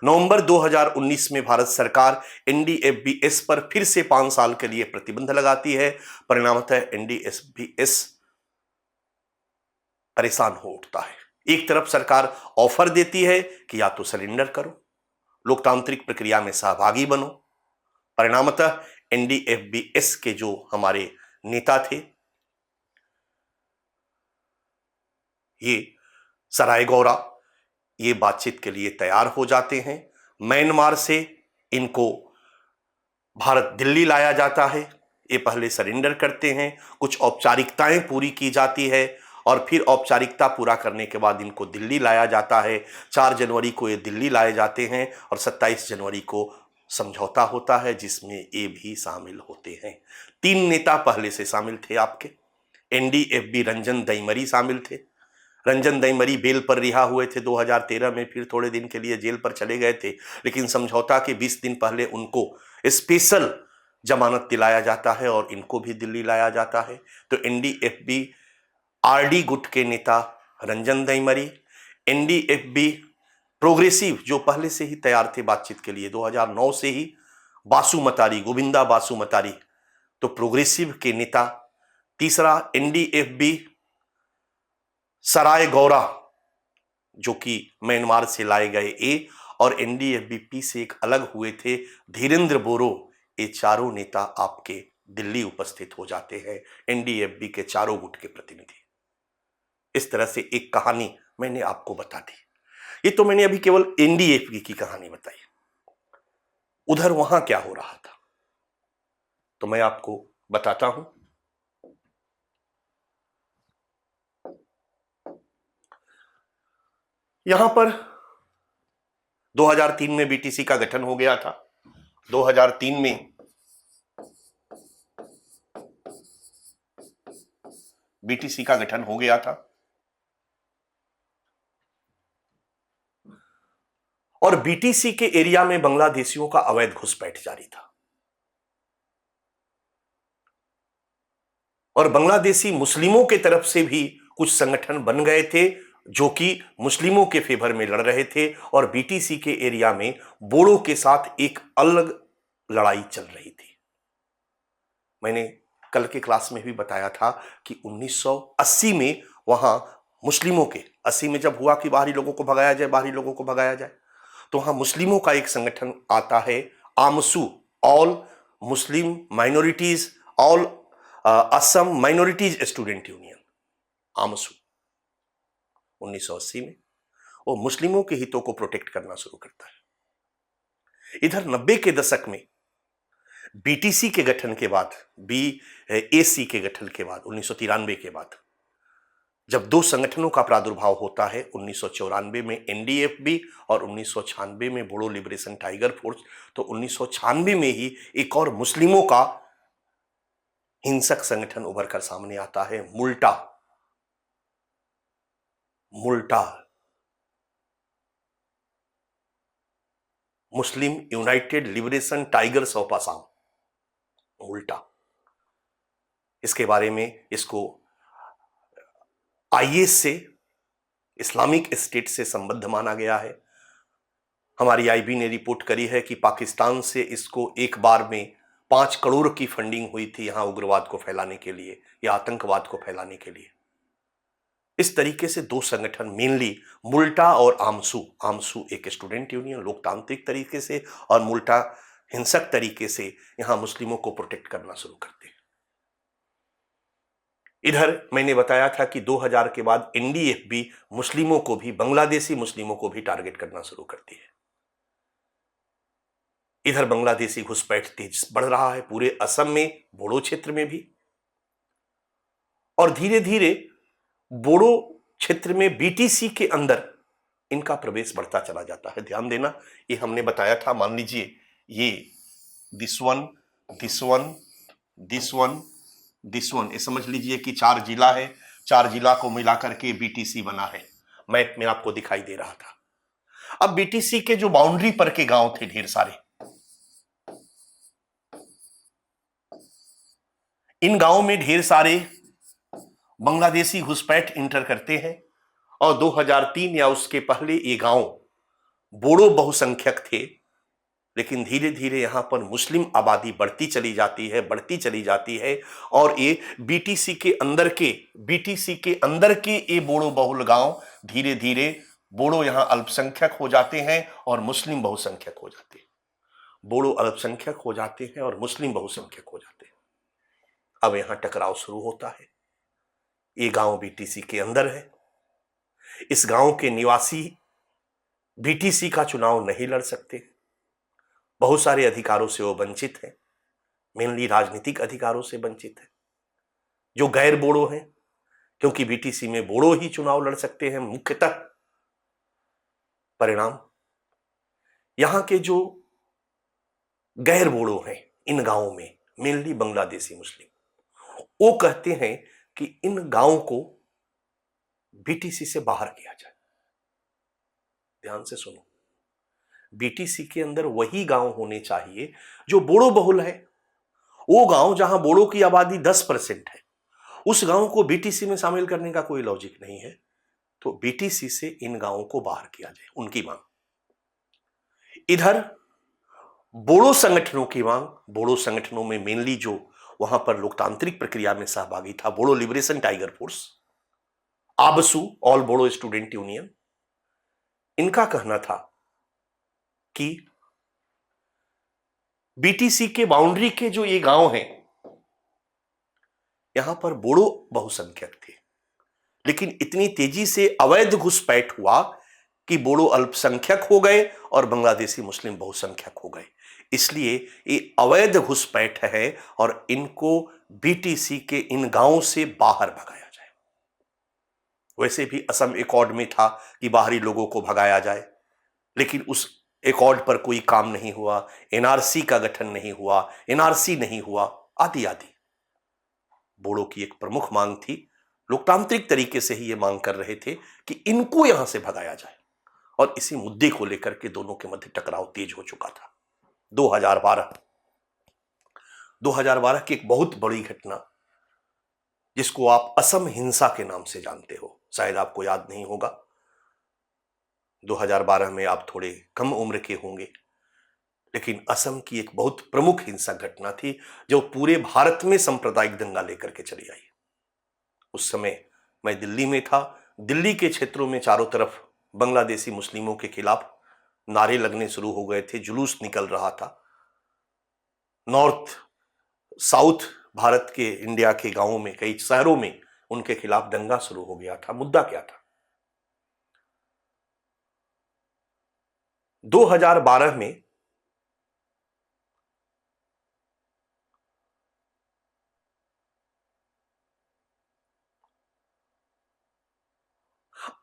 नवंबर 2019 में भारत सरकार एनडीएफबी-एस पर फिर से 5 साल के लिए प्रतिबंध लगाती है। परिणामतः एनडीएफबी-एस परेशान हो उठता है। एक तरफ सरकार ऑफर देती है कि या तो सरेंडर करो, लोकतांत्रिक प्रक्रिया में सहभागी बनो। परिणामतः एनडीएफबी-एस के जो हमारे नेता थे ये सरायगौरा ये बातचीत के लिए तैयार हो जाते हैं। म्यांमार से इनको भारत दिल्ली लाया जाता है, ये पहले सरेंडर करते हैं, कुछ औपचारिकताएं पूरी की जाती है और फिर औपचारिकता पूरा करने के बाद इनको दिल्ली लाया जाता है। 4 जनवरी को ये दिल्ली लाए जाते हैं और 27 जनवरी को समझौता होता है जिसमें ये भी शामिल होते हैं। 3 नेता पहले से शामिल थे आपके। एनडीएफबी रंजन दईमरी शामिल थे। रंजन दईमरी बेल पर रिहा हुए थे 2013 में, फिर थोड़े दिन के लिए जेल पर चले गए थे, लेकिन समझौता के 20 दिन पहले उनको स्पेशल जमानत दिलाया जाता है और इनको भी दिल्ली लाया जाता है। तो एनडीएफबी आरडी गुट के नेता रंजन दईमरी, एनडीएफबी प्रोग्रेसिव जो पहले से ही तैयार थे बातचीत के लिए, 2009 से ही बासु मतारी, गोविंदा बासु मतारी, तो प्रोग्रेसिव के नेता। तीसरा एनडीएफबी सराय गौरा जो कि म्यांमार से लाए गए ए, और एनडीएफबी पी से एक अलग हुए थे धीरेन्द्र बोरो। ये चारों नेता आपके दिल्ली उपस्थित हो जाते हैं, एनडीएफबी के चारों गुट के प्रतिनिधि। इस तरह से एक कहानी मैंने आपको बता दी। ये तो मैंने अभी केवल एनडीएफबी की कहानी बताई। उधर वहां क्या हो रहा था तो मैं आपको बताता हूं। यहां पर 2003 में बीटीसी का गठन हो गया था। 2003 में बीटीसी का गठन हो गया था और बीटीसी के एरिया में बांग्लादेशियों का अवैध घुसपैठ जारी था और बांग्लादेशी मुस्लिमों के तरफ से भी कुछ संगठन बन गए थे जो कि मुस्लिमों के फेवर में लड़ रहे थे और बीटीसी के एरिया में बोड़ो के साथ एक अलग लड़ाई चल रही थी। मैंने कल के क्लास में भी बताया था कि 1980 में वहां मुस्लिमों के 80 में जब हुआ कि बाहरी लोगों को भगाया जाए, तो वहां मुस्लिमों का एक संगठन आता है AAMSU, All Muslim Minorities, All Assam Minorities Student Union, AAMSU. 1980 में वो मुस्लिमों के हितों को प्रोटेक्ट करना शुरू करता है। इधर 90 के दशक में बीटीसी के गठन के बाद, बीएसी के गठन के बाद, 1993 के बाद जब 2 संगठनों का प्रादुर्भाव होता है, 1994 में एनडीएफबी और 1996 में बोडो लिबरेशन टाइगर फोर्स, तो 1996 में ही एक और मुस्लिमों का हिंसक संगठन उभर कर सामने आता है, MULTA Muslim United Liberation Tigers of Assam, MULTA. इसके बारे में इसको आईएस से, इस्लामिक स्टेट से संबद्ध माना गया है। हमारी आईबी ने रिपोर्ट करी है कि पाकिस्तान से इसको एक बार में 5 करोड़ की फंडिंग हुई थी यहां उग्रवाद को फैलाने के लिए या आतंकवाद को फैलाने के लिए। इस तरीके से 2 संगठन मेनली मुल्टा और आमसू एक स्टूडेंट यूनियन लोकतांत्रिक तरीके से और मुल्टा हिंसक तरीके से यहां मुस्लिमों को प्रोटेक्ट करना शुरू करते हैं। इधर मैंने बताया था कि 2000 के बाद एनडीएफबी मुस्लिमों को भी, बांग्लादेशी मुस्लिमों को भी टारगेट करना शुरू करती है। इधर बांग्लादेशी घुसपैठ तेज बढ़ रहा है पूरे असम में, बोडो क्षेत्र में भी, और धीरे धीरे बोडो क्षेत्र में बीटीसी के अंदर इनका प्रवेश बढ़ता चला जाता है। ध्यान देना, ये हमने बताया था, मान लीजिए ये दिस वन, ये समझ लीजिए कि 4 जिला है, 4 जिला को मिला करके बीटीसी बना है। मैप में आपको दिखाई दे रहा था। अब बीटीसी के जो बाउंड्री पर के गांव थे ढेर सारे, इन गांवों में ढेर सारे बांग्लादेशी घुसपैठ इंटर करते हैं और 2003 या उसके पहले ये गांव बोडो बहुसंख्यक थे, लेकिन धीरे धीरे यहां पर मुस्लिम आबादी बढ़ती चली जाती है और ये बीटीसी के अंदर के ये बोडो बहुल गांव धीरे धीरे बोडो यहां अल्पसंख्यक हो जाते हैं और मुस्लिम बहुसंख्यक हो जाते हैं। बोडो अल्पसंख्यक हो जाते हैं और मुस्लिम बहुसंख्यक हो जाते हैं। अब यहां टकराव शुरू होता है। ये गांव बीटीसी के अंदर है इस गांव के निवासी बीटीसी का चुनाव नहीं लड़ सकते। बहुत सारे अधिकारों से वो वंचित हैं, मेनली राजनीतिक अधिकारों से वंचित है। जो गैर बोड़ो हैं, क्योंकि बीटीसी में बोड़ो ही चुनाव लड़ सकते हैं मुख्यतः। परिणाम, यहां के जो गैर बोड़ो हैं इन गांवों में, मेनली बांग्लादेशी मुस्लिम, वो कहते हैं कि इन गांवों को बीटीसी से बाहर किया जाए। ध्यान से सुनो, बीटीसी के अंदर वही गांव होने चाहिए जो बोड़ो बहुल है। वो गांव जहां बोड़ो की आबादी 10% है, उस गांव को बीटीसी में शामिल करने का कोई लॉजिक नहीं है। तो बीटीसी से इन गांवों को बाहर किया जाए, उनकी मांग। इधर बोड़ो संगठनों की मांग, बोड़ो संगठनों में मेनली जो वहां पर लोकतांत्रिक प्रक्रिया में सहभागी था, बोड़ो liberation Tiger force, ABSU, all बोड़ो स्टूडेंट यूनियन, इनका कहना था कि बीटीसी के बाउंड्री के जो ये गांव हैं, यहां पर बोड़ो बहुसंख्यक थे, लेकिन इतनी तेजी से अवैध घुसपैठ हुआ कि बोड़ो अल्पसंख्यक हो गए और बांग्लादेशी मुस्लिम बहुसंख्यक हो गए। इसलिए ये अवैध घुसपैठ है और इनको बीटीसी के इन गांवों से बाहर भगाया जाए। वैसे भी असम एकॉर्ड में था कि बाहरी लोगों को भगाया जाए, लेकिन उस एकॉर्ड पर कोई काम नहीं हुआ, एनआरसी का गठन नहीं हुआ, एनआरसी नहीं हुआ, आदि आदि। बोड़ो की एक प्रमुख मांग थी, लोकतांत्रिक तरीके से ही ये मांग कर रहे थे कि इनको यहां से भगाया जाए, और इसी मुद्दे को लेकर के दोनों के मध्य टकराव तेज हो चुका था। 2012 की एक बहुत बड़ी घटना, जिसको आप असम हिंसा के नाम से जानते हो, शायद आपको याद नहीं होगा। 2012 में आप थोड़े कम उम्र के होंगे, लेकिन असम की एक बहुत प्रमुख हिंसक घटना थी जो पूरे भारत में सांप्रदायिक दंगा लेकर के चली आई। उस समय मैं दिल्ली में था। दिल्ली के क्षेत्रों में चारों तरफ बांग्लादेशी मुस्लिमों के खिलाफ नारे लगने शुरू हो गए थे, जुलूस निकल रहा था। नॉर्थ साउथ भारत के, इंडिया के गांवों में, कई शहरों में उनके खिलाफ दंगा शुरू हो गया था। मुद्दा क्या था? 2012 में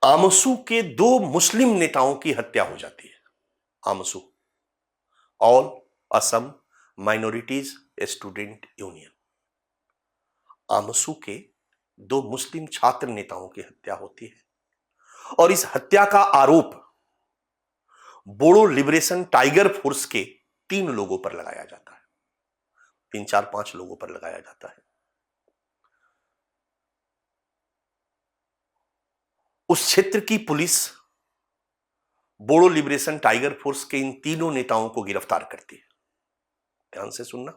आमसू के 2 मुस्लिम नेताओं की हत्या हो जाती है। AAMSU, All Assam Minorities Student Union, AAMSU के 2 मुस्लिम छात्र नेताओं की हत्या होती है, और इस हत्या का आरोप बोड़ो लिबरेशन टाइगर फोर्स के 3 लोगों पर लगाया जाता है, 3, 4, 5 लोगों पर लगाया जाता है। उस क्षेत्र की पुलिस बोड़ो लिबरेशन टाइगर फोर्स के इन तीनों नेताओं को गिरफ्तार करती है। ध्यान से सुनना।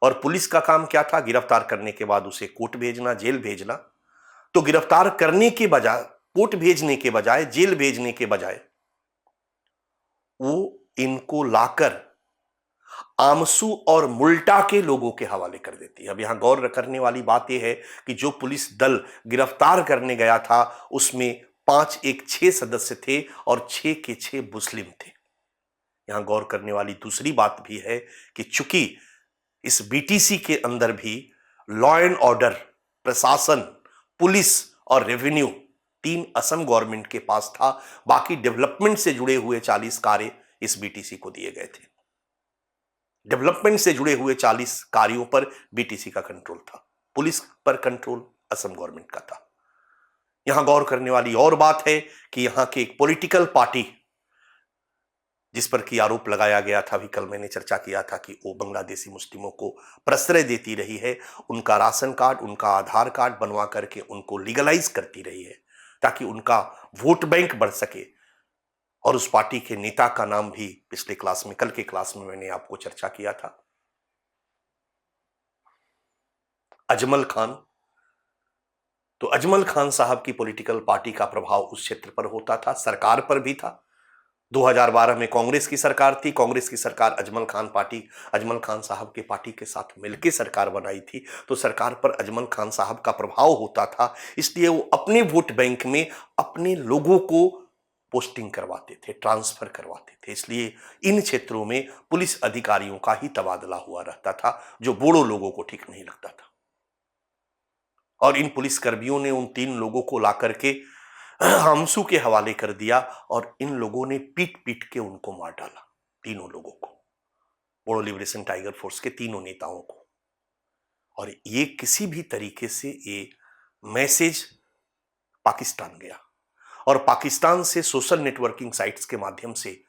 और पुलिस का काम क्या था? गिरफ्तार करने के बाद उसे कोर्ट भेजना, जेल भेजना। तो गिरफ्तार करने के बजाय, कोर्ट भेजने के बजाय, जेल भेजने के बजाय, वो इनको लाकर आमसू और मुल्टा के लोगों के हवाले कर देती है। अब यहां गौर करने वाली बात यह है कि जो पुलिस दल गिरफ्तार करने गया था, उसमें 5 एक 6 सदस्य थे और 6 के 6 मुस्लिम थे। यहां गौर करने वाली दूसरी बात भी है कि चूंकि इस बीटीसी के अंदर भी लॉ एंड ऑर्डर, प्रशासन, पुलिस और रेवेन्यू 3 असम गवर्नमेंट के पास था, बाकी डेवलपमेंट से जुड़े हुए 40 कार्य इस बीटीसी को दिए गए थे। डेवलपमेंट से जुड़े हुए 40 कार्यों पर बीटीसी का कंट्रोल था, पुलिस पर कंट्रोल असम गवर्नमेंट का था। यहां गौर करने वाली और बात है कि यहां की एक पॉलिटिकल पार्टी जिस पर की आरोप लगाया गया था, अभी कल मैंने चर्चा किया था कि वो बांग्लादेशी मुस्लिमों को प्रश्रय देती रही है, उनका राशन कार्ड, उनका आधार कार्ड बनवा करके उनको लीगलाइज करती रही है, ताकि उनका वोट बैंक बढ़ सके। और उस पार्टी के नेता का नाम भी पिछले क्लास में, कल के क्लास में मैंने आपको चर्चा किया था, अजमल खान। तो अजमल खान साहब की पॉलिटिकल पार्टी का प्रभाव उस क्षेत्र पर होता था, सरकार पर भी था। 2012 में कांग्रेस की सरकार थी, कांग्रेस की सरकार अजमल खान साहब के पार्टी के साथ मिलकर सरकार बनाई थी, तो सरकार पर अजमल खान साहब का प्रभाव होता था, इसलिए वो अपने वोट बैंक में अपने लोगों को पोस्टिंग करवाते थे, ट्रांसफर करवाते थे। इसलिए इन क्षेत्रों में पुलिस अधिकारियों का ही तबादला हुआ रहता था, जो बोड़ो लोगों को ठीक नहीं लगता था। और इन पुलिस कर्मियों ने उन 3 लोगों को ला करके हमसू के हवाले कर दिया और इन लोगों ने पीट पीट के उनको मार डाला, तीनों लोगों को, बोडो लिबरेशन टाइगर फोर्स के तीनों नेताओं को। और ये किसी भी तरीके से ये मैसेज पाकिस्तान गया और पाकिस्तान से सोशल नेटवर्किंग साइट्स के माध्यम से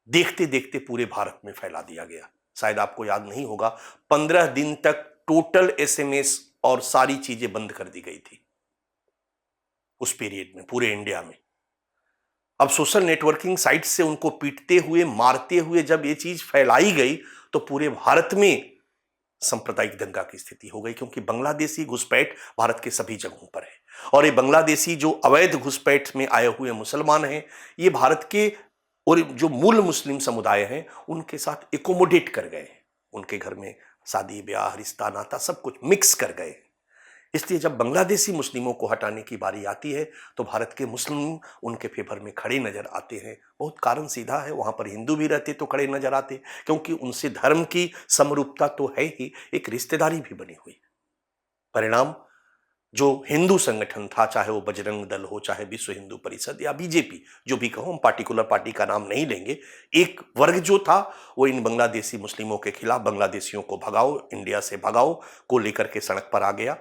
देखते देखते पूरे भारत में फैला दिया गया। शायद आपको याद नहीं होगा, 15 दिन तक टोटल एसएमएस और सारी चीजें बंद कर दी गई थी उस पीरियड में पूरे इंडिया में। अब सोशल नेटवर्किंग साइट से उनको पीटते हुए, मारते हुए जब ये चीज फैलाई गई तो पूरे भारत में सांप्रदायिक दंगा की स्थिति हो गई, क्योंकि बांग्लादेशी घुसपैठ भारत के सभी जगहों पर है और ये बांग्लादेशी जो अवैध घुसपैठ में आए हुए मुसलमान हैं, ये भारत के और जो मूल मुस्लिम समुदाय हैं उनके साथ एकोमोडेट कर गए हैं, उनके घर में शादी ब्याह रिश्ता नाता सब कुछ मिक्स कर गए। इसलिए जब बांग्लादेशी मुस्लिमों को हटाने की बारी आती है तो भारत के मुस्लिम उनके फेवर में खड़े नजर आते हैं। बहुत कारण सीधा है, वहां पर हिंदू भी रहते तो खड़े नजर आते, क्योंकि उनसे धर्म की समरूपता तो है ही, एक रिश्तेदारी भी बनी हुई। परिणाम, जो हिंदू संगठन था, चाहे वो बजरंग दल हो, चाहे विश्व हिंदू परिषद या बीजेपी, जो भी कहो, हम पार्टिकुलर पार्टी का नाम नहीं लेंगे, एक वर्ग जो था वो इन बांग्लादेशी मुस्लिमों के खिलाफ, बांग्लादेशियों को भगाओ, इंडिया से भगाओ को लेकर के सड़क पर आ गया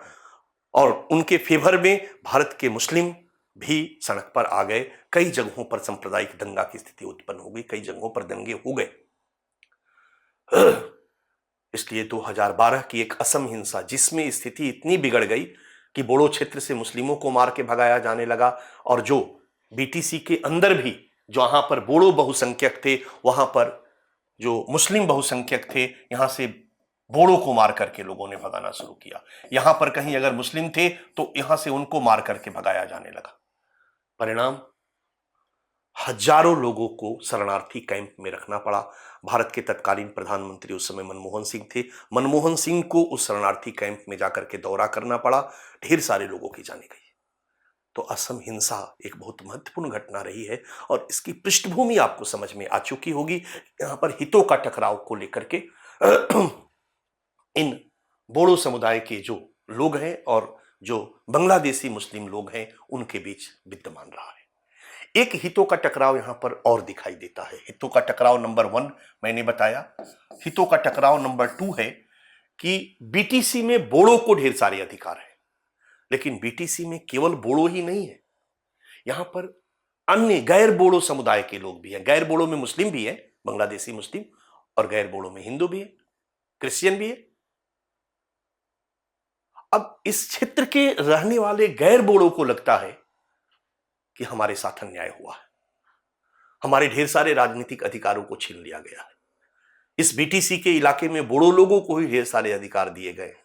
और उनके फेवर में भारत के मुस्लिम भी सड़क पर आ गए। कई जगहों पर सांप्रदायिक दंगा की स्थिति उत्पन्न हो गई, कई जगहों पर दंगे हो गए। इसलिए 2012 की एक असम हिंसा, जिसमें स्थिति इतनी बिगड़ गई कि बोडो क्षेत्र से मुस्लिमों को मार के भगाया जाने लगा और जो बीटीसी के अंदर भी जहां पर बोडो बहुसंख्यक थे, वहां पर जो मुस्लिम बहुसंख्यक थे, यहां से बोड़ों को मार करके लोगों ने भगाना शुरू किया। यहां पर कहीं अगर मुस्लिम थे तो यहां से उनको मार करके भगाया जाने लगा। परिणाम, हजारों लोगों को शरणार्थी कैंप में रखना पड़ा। भारत के तत्कालीन प्रधानमंत्री उस समय मनमोहन सिंह थे, मनमोहन सिंह को उस शरणार्थी कैंप में जाकर के दौरा करना पड़ा, ढेर सारे लोगों की जाने गई। तो असम हिंसा एक बहुत महत्वपूर्ण घटना रही है और इसकी पृष्ठभूमि आपको समझ में आ चुकी होगी। यहां पर हितों का टकराव को लेकर के इन बोडो समुदाय के जो लोग हैं और जो बांग्लादेशी मुस्लिम लोग हैं उनके बीच विद्यमान रहा है। एक हितों का टकराव यहां पर और दिखाई देता है। हितों का टकराव नंबर 1 मैंने बताया। हितों का टकराव नंबर 2 है कि बीटीसी में बोडो को ढेर सारे अधिकार है, लेकिन बीटीसी में केवल बोडो ही नहीं है, यहां पर अन्य गैर बोडो समुदाय के लोग भी हैं। गैर बोडो में मुस्लिम भी है, बांग्लादेशी मुस्लिम, और गैर बोडो में हिंदू भी है, क्रिश्चियन भी है। अब इस क्षेत्र के रहने वाले गैर बोडो को लगता है कि हमारे साथ अन्याय हुआ है, हमारे ढेर सारे राजनीतिक अधिकारों को छीन लिया गया है। इस बीटीसी के इलाके में बोडो लोगों को ही ढेर सारे अधिकार दिए गए हैं।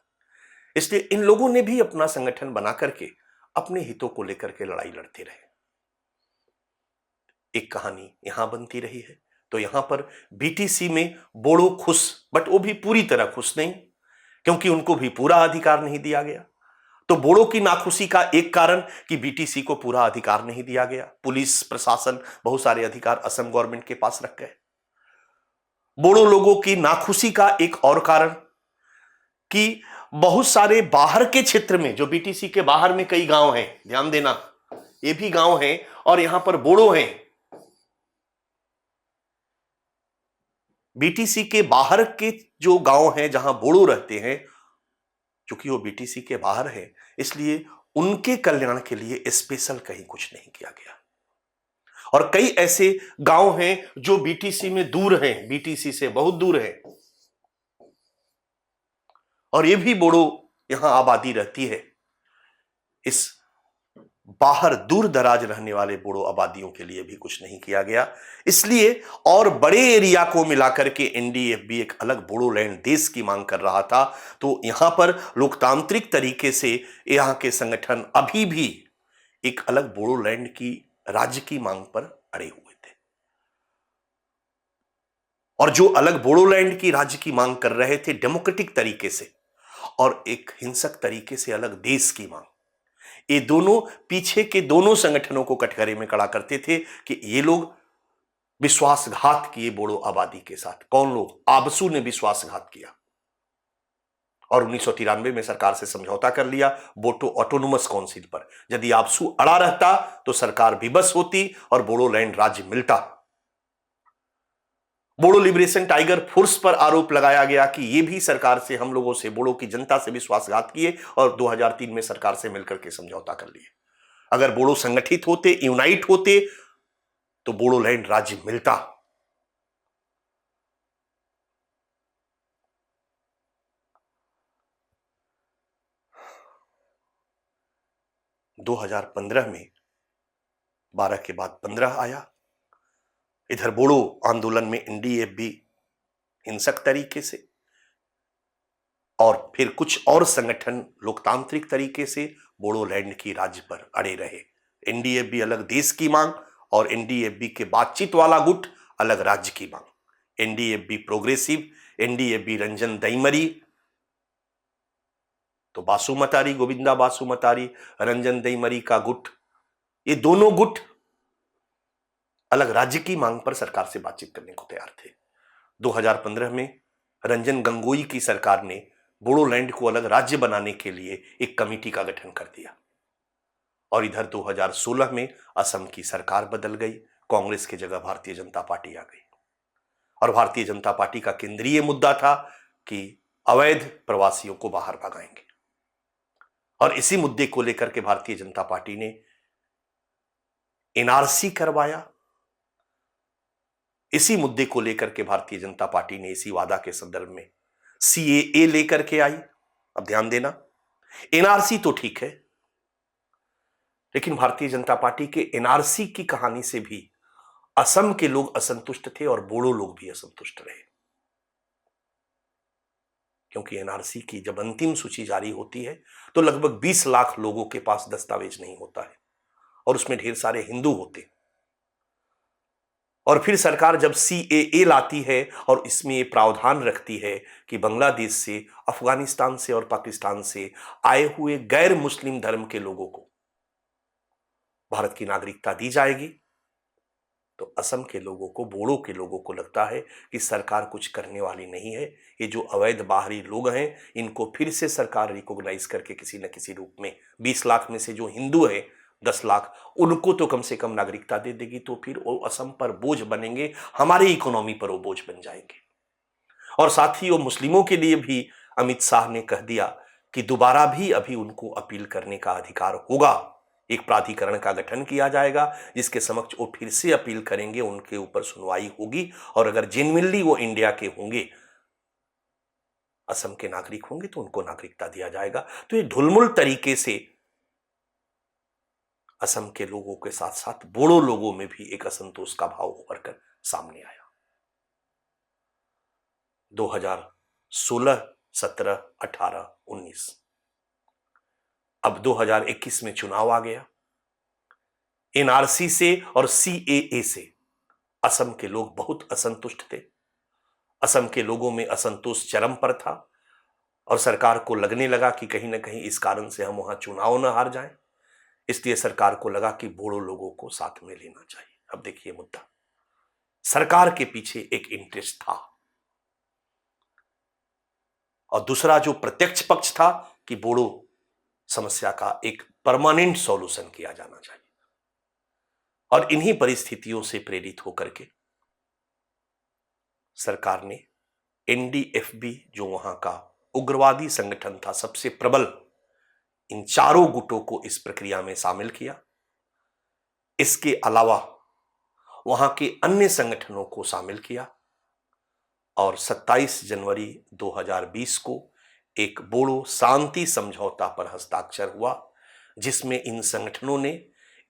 इसलिए इन लोगों ने भी अपना संगठन बना करके अपने हितों को लेकर के लड़ाई लड़ते रहे। एक कहानी यहां बनती रही है। तो यहां पर बीटीसी में बोडो खुश, बट वो भी पूरी तरह खुश नहीं, क्योंकि उनको भी पूरा अधिकार नहीं दिया गया। तो बोडो की नाखुशी का एक कारण कि बीटीसी को पूरा अधिकार नहीं दिया गया। पुलिस प्रशासन बहुत सारे अधिकार असम गवर्नमेंट के पास रख गए। बोडो लोगों की नाखुशी का एक और कारण कि बहुत सारे बाहर के क्षेत्र में, जो बीटीसी के बाहर में कई गांव हैं, ध्यान देना, ये भी गांव हैं और यहां पर बोडो हैं। बीटीसी के बाहर के जो गांव हैं जहां बोडो रहते हैं, क्योंकि वो बीटीसी के बाहर है, इसलिए उनके कल्याण के लिए स्पेशल कहीं कुछ नहीं किया गया। और कई ऐसे गांव हैं जो बीटीसी में दूर हैं, बीटीसी से बहुत दूर है, और ये भी बोडो यहां आबादी रहती है। इस बाहर दूर दराज रहने वाले बोडो आबादियों के लिए भी कुछ नहीं किया गया। इसलिए और बड़े एरिया को मिलाकर के एनडीएफबी एक अलग बोडोलैंड देश की मांग कर रहा था। तो यहां पर लोकतांत्रिक तरीके से यहां के संगठन अभी भी एक अलग बोडोलैंड की राज्य की मांग पर अड़े हुए थे। और जो अलग बोडोलैंड की राज्य की मांग कर रहे थे डेमोक्रेटिक तरीके से, और एक हिंसक तरीके से अलग देश की मांग, ये दोनों पीछे के दोनों संगठनों को कटघरे में खड़ा करते थे कि ये लोग विश्वासघात किए बोडो आबादी के साथ। कौन लोग? आबसू ने विश्वासघात किया और 1993 में सरकार से समझौता कर लिया बोडो ऑटोनोमस काउंसिल पर। यदि आबसू अड़ा रहता तो सरकार विवश होती और बोडोलैंड राज्य मिलता। बोडो लिबरेशन टाइगर फोर्स पर आरोप लगाया गया कि ये भी सरकार से, हम लोगों से, बोडो की जनता से विश्वासघात किए और 2003 में सरकार से मिलकर के समझौता कर लिए। अगर बोडो संगठित होते, यूनाइट होते, तो बोडोलैंड राज्य मिलता। दो 2015 में 12 के बाद 15 आया। इधर बोडो आंदोलन में एनडीएफ भी हिंसक तरीके से, और फिर कुछ और संगठन लोकतांत्रिक तरीके से बोडोलैंड की राज्य पर अड़े रहे। एनडीएफ भी अलग देश की मांग और एनडीएफ भी के बातचीत वाला गुट अलग राज्य की मांग। एनडीएफ भी प्रोग्रेसिव, एनडीएफ भी रंजन दैमरी, तो बासुमतारी, गोविंदा बासुमतारी, रंजन दैमरी का गुट, ये दोनों गुट अलग राज्य की मांग पर सरकार से बातचीत करने को तैयार थे। 2015 में रंजन गोगोई की सरकार ने बोडोलैंड को अलग राज्य बनाने के लिए एक कमेटी का गठन कर दिया। और इधर 2016 में असम की सरकार बदल गई, कांग्रेस की जगह भारतीय जनता पार्टी आ गई। और भारतीय जनता पार्टी का केंद्रीय मुद्दा था कि अवैध प्रवासियों को बाहर भगाएंगे। और इसी मुद्दे को लेकर के भारतीय जनता पार्टी ने एनआरसी करवाया। इसी मुद्दे को लेकर के भारतीय जनता पार्टी ने इसी वादा के संदर्भ में सीएए लेकर के आई। अब ध्यान देना, एनआरसी तो ठीक है, लेकिन भारतीय जनता पार्टी के एनआरसी की कहानी से भी असम के लोग असंतुष्ट थे और बोडो लोग भी असंतुष्ट रहे। क्योंकि एनआरसी की जब अंतिम सूची जारी होती है तो लगभग 20 लाख लोगों के पास दस्तावेज नहीं होता है और उसमें ढेर सारे हिंदू होते हैं। और फिर सरकार जब सीएए लाती है और इसमें ये प्रावधान रखती है कि बांग्लादेश से, अफगानिस्तान से और पाकिस्तान से आए हुए गैर मुस्लिम धर्म के लोगों को भारत की नागरिकता दी जाएगी, तो असम के लोगों को, बोडो के लोगों को लगता है कि सरकार कुछ करने वाली नहीं है। ये जो अवैध बाहरी लोग हैं, इनको फिर से सरकार रिकॉग्नाइज करके किसी न किसी रूप में 20 लाख में से जो हिंदू है 10 लाख, उनको तो कम से कम नागरिकता दे देगी, तो फिर वो असम पर बोझ बनेंगे, हमारी इकोनॉमी पर वो बोझ बन जाएंगे। और साथ ही वो मुस्लिमों के लिए भी अमित शाह ने कह दिया कि दोबारा भी अभी उनको अपील करने का अधिकार होगा। एक प्राधिकरण का गठन किया जाएगा जिसके समक्ष वो फिर से अपील करेंगे, उनके ऊपर सुनवाई होगी, और अगर जेन्युइनली वो इंडिया के होंगे, असम के नागरिक होंगे, तो उनको नागरिकता दिया जाएगा। तो ये ढुलमुल तरीके से असम के लोगों के साथ साथ बोडो लोगों में भी एक असंतोष का भाव उभर कर सामने आया। 2016, 17, 18, 19, अब 2021 में चुनाव आ गया। एनआरसी से और सीएए से असम के लोग बहुत असंतुष्ट थे। असम के लोगों में असंतोष चरम पर था और सरकार को लगने लगा कि कहीं ना कहीं इस कारण से हम वहां चुनाव न हार जाएं। इसलिए सरकार को लगा कि बोडो लोगों को साथ में लेना चाहिए। अब देखिए मुद्दा, सरकार के पीछे एक इंटरेस्ट था और दूसरा जो प्रत्यक्ष पक्ष था कि बोडो समस्या का एक परमानेंट सॉल्यूशन किया जाना चाहिए। और इन्हीं परिस्थितियों से प्रेरित होकर के सरकार ने एनडीएफबी, जो वहां का उग्रवादी संगठन था सबसे प्रबल, इन चारों गुटों को इस प्रक्रिया में शामिल किया। इसके अलावा वहां के अन्य संगठनों को शामिल किया और 27 जनवरी 2020 को एक बोडो शांति समझौता पर हस्ताक्षर हुआ, जिसमें इन संगठनों ने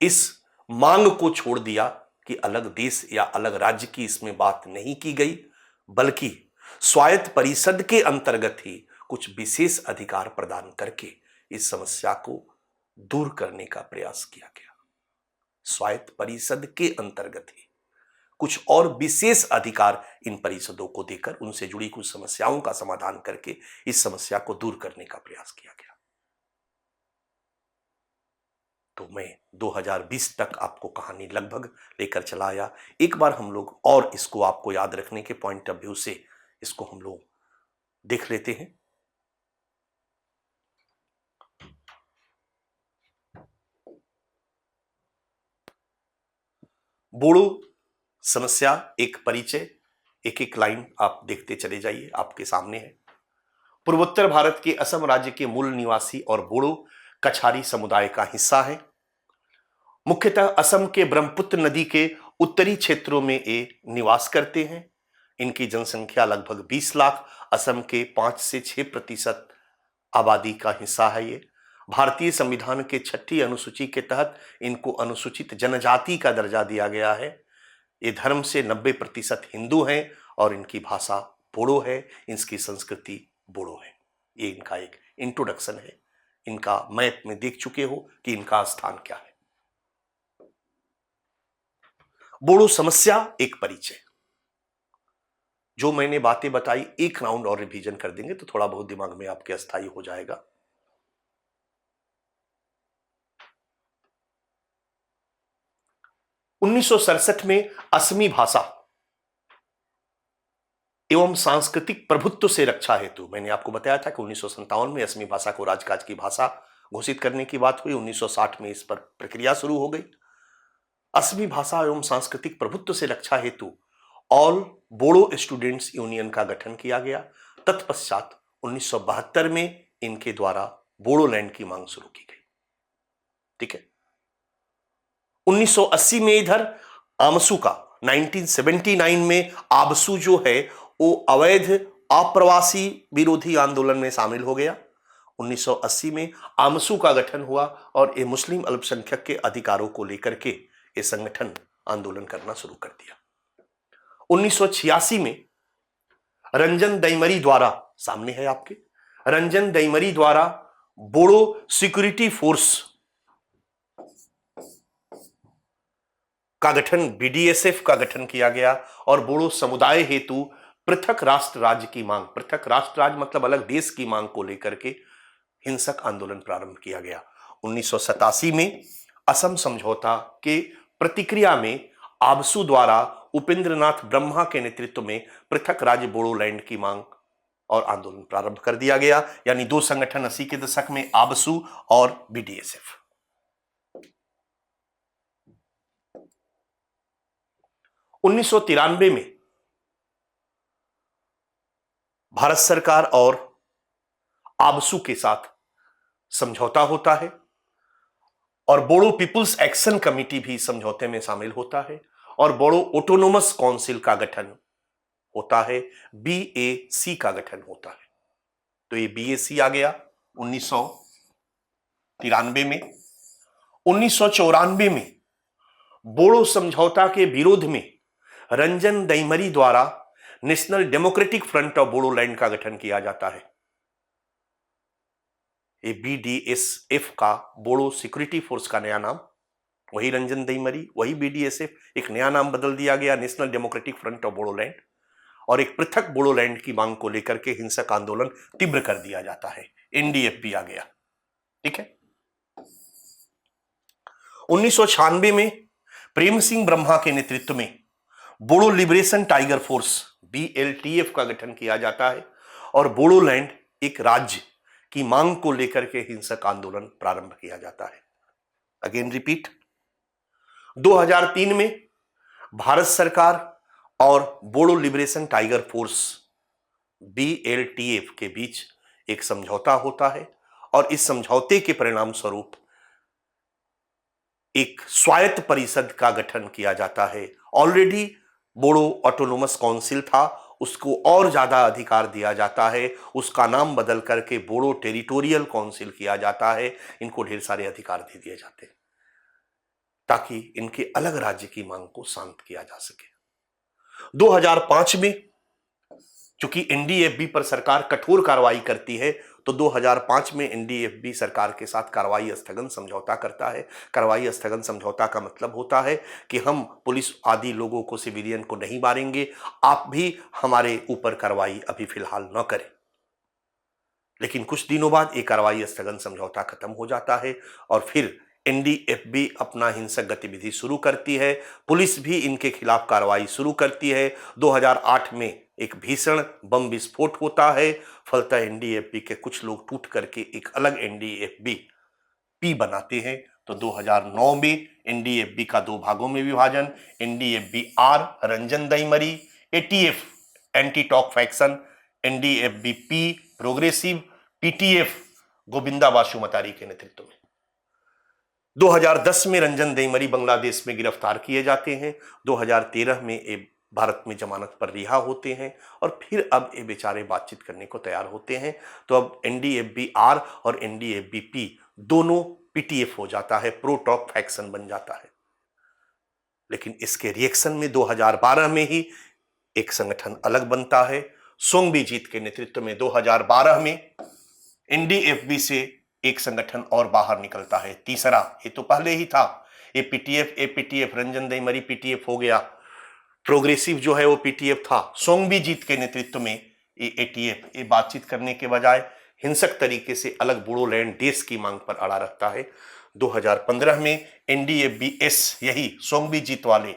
इस मांग को छोड़ दिया कि अलग देश या अलग राज्य की इसमें बात नहीं की गई, बल्कि स्वायत्त परिषद के अंतर्गत ही कुछ विशेष अधिकार प्रदान करके इस समस्या को दूर करने का प्रयास किया गया। स्वायत्त परिषद के अंतर्गत ही कुछ और विशेष अधिकार इन परिषदों को देकर उनसे जुड़ी कुछ समस्याओं का समाधान करके इस समस्या को दूर करने का प्रयास किया गया। तो मैं 2020 तक आपको कहानी लगभग लेकर चला आया। एक बार हम लोग और इसको आपको याद रखने के पॉइंट ऑफ व्यू से इसको हम लोग देख लेते हैं। बोडो समस्या एक परिचय, एक एक लाइन आप देखते चले जाइए, आपके सामने है। पूर्वोत्तर भारत के असम राज्य के मूल निवासी और बोडो कछारी समुदाय का हिस्सा है। मुख्यतः असम के ब्रह्मपुत्र नदी के उत्तरी क्षेत्रों में ये निवास करते हैं। इनकी जनसंख्या लगभग 20 लाख, असम के 5 से 6% आबादी का हिस्सा है। ये भारतीय संविधान के 6ठी अनुसूची के तहत इनको अनुसूचित जनजाति का दर्जा दिया गया है। ये धर्म से 90% हिंदू हैं और इनकी भाषा बोडो है, इनकी संस्कृति बोडो है। ये इनका एक इंट्रोडक्शन है। इनका मैप में देख चुके हो कि इनका स्थान क्या है। बोडो समस्या एक परिचय। जो मैंने बातें बताई एक राउंड और रिवीजन कर देंगे तो थोड़ा बहुत दिमाग में आपके अस्थायी हो जाएगा। उन्नीस में असमी भाषा एवं सांस्कृतिक प्रभुत्व से रक्षा हेतु, मैंने आपको बताया था कि 1957 में असमी भाषा को राजकाज की भाषा घोषित करने की बात हुई। 1960 में इस पर प्रक्रिया शुरू हो गई। असमी भाषा एवं सांस्कृतिक प्रभुत्व से रक्षा हेतु ऑल बोडो स्टूडेंट्स यूनियन का गठन किया गया। तत्पश्चात 1972 में इनके द्वारा बोडोलैंड की मांग शुरू की गई। ठीक है। 1980 में इधर आमसू का, 1979 में आबसू जो है वो अवैध अप्रवासी विरोधी आंदोलन में शामिल हो गया। 1980 में आमसू का गठन हुआ और ये मुस्लिम अल्पसंख्यक के अधिकारों को लेकर के ये संगठन आंदोलन करना शुरू कर दिया। 1986 में रंजन दैमरी द्वारा, सामने है आपके, रंजन दैमरी द्वारा बोडो सिक्योरिटी फोर्स का गठन, बीडीएसएफ का गठन किया गया और बोडो समुदाय हेतु पृथक राष्ट्र राज्य की मांग, पृथक राष्ट्र राज्य मतलब अलग देश की मांग को लेकर के हिंसक आंदोलन प्रारंभ किया गया। 1987 में असम समझौता के प्रतिक्रिया में आबसू द्वारा उपेंद्रनाथ ब्रह्मा के नेतृत्व में पृथक राज्य बोडोलैंड की मांग और आंदोलन प्रारंभ कर दिया गया। यानी दो संगठन 80 के दशक में, आबसू और बीडीएसएफ। 1993 में भारत सरकार और आबसू के साथ समझौता होता है और बोडो पीपुल्स एक्शन कमेटी भी समझौते में शामिल होता है और बोडो ऑटोनोमस काउंसिल का गठन होता है, बीएसी का गठन होता है। तो ये बीएसी आ गया 1993 में। 1994 में बोडो समझौता के विरोध में रंजन दैमरी द्वारा national Democratic Front of Bodoland का गठन किया जाता है। ये बीडीएसएफ का, बोडो सिक्योरिटी फोर्स का नया नाम, वही रंजन दैमरी, वही बीडीएसएफ, एक नया नाम बदल दिया गया, national Democratic Front of Bodoland, और एक पृथक बोडोलैंड की मांग को लेकर के हिंसक आंदोलन तीव्र कर दिया जाता है। एनडीएफ भी आ गया। ठीक है। 1996 में प्रेम सिंह ब्रह्मा के नेतृत्व में बोडो लिबरेशन टाइगर फोर्स, बीएलटीएफ का गठन किया जाता है और बोडोलैंड एक राज्य की मांग को लेकर के हिंसक आंदोलन प्रारंभ किया जाता है। अगेन रिपीट, 2003 में भारत सरकार और बोडो लिबरेशन टाइगर फोर्स, बीएलटीएफ के बीच एक समझौता होता है और इस समझौते के परिणाम स्वरूप एक स्वायत्त परिषद का गठन किया जाता है। ऑलरेडी बोडो ऑटोनोमस काउंसिल था, उसको और ज्यादा अधिकार दिया जाता है, उसका नाम बदल करके बोडो टेरिटोरियल काउंसिल किया जाता है। इनको ढेर सारे अधिकार दे दिए जाते हैं ताकि इनके अलग राज्य की मांग को शांत किया जा सके। 2005 में चूंकि एनडीएफबी पर सरकार कठोर कार्रवाई करती है तो 2005 में एनडीएफबी सरकार के साथ कार्रवाई स्थगन समझौता करता है। कार्रवाई स्थगन समझौता का मतलब होता है कि हम पुलिस आदि लोगों को, सिविलियन को नहीं मारेंगे, आप भी हमारे ऊपर कार्रवाई अभी फिलहाल न करें। लेकिन कुछ दिनों बाद ये कार्रवाई स्थगन समझौता खत्म हो जाता है और फिर एनडीएफबी अपना हिंसक गतिविधि शुरू करती है। पुलिस भी इनके खिलाफ कार्रवाई शुरू करती है। 2008 में एक भीषण बम विस्फोट होता है। फलतः एनडीएफबी के कुछ लोग टूट करके एक अलग एनडीएफबी पी बनाते हैं। तो 2009 में एनडीएफबी का दो भागों में विभाजन, NDFB R Ranjan Daimary, ATF anti talk faction, NDFB P progressive, PTF Govinda Basumatary के नेतृत्व में। 2010 में रंजन दईमरी बांग्लादेश में गिरफ्तार किए जाते हैं। 2013 में ये भारत में जमानत पर रिहा होते हैं और फिर अब ये बेचारे बातचीत करने को तैयार होते हैं। तो अब एनडीएफबी आर और एनडीएफबी पी दोनों पीटीएफ हो जाता है, प्रो टॉक फैक्शन बन जाता है। लेकिन इसके रिएक्शन में 2012 में ही एक संगठन अलग बनता है। सोंगबीजीत के नेतृत्व में 2012 में एनडीएफबी से एक संगठन और बाहर निकलता है, तीसरा। ये तो पहले ही था, ये पीटीएफ, एपीटीएफ, रंजन दईमरी पीटीएफ हो गया, प्रोग्रेसिव जो है वो पीटीएफ था। सोंगबीजीत के नेतृत्व में ये एटीएफ, ये बातचीत करने के बजाय हिंसक तरीके से अलग बोडोलैंड देश की मांग पर अड़ा रखता है। 2015 में एनडीएफबी-एस, यही सोंगबीजीत वाले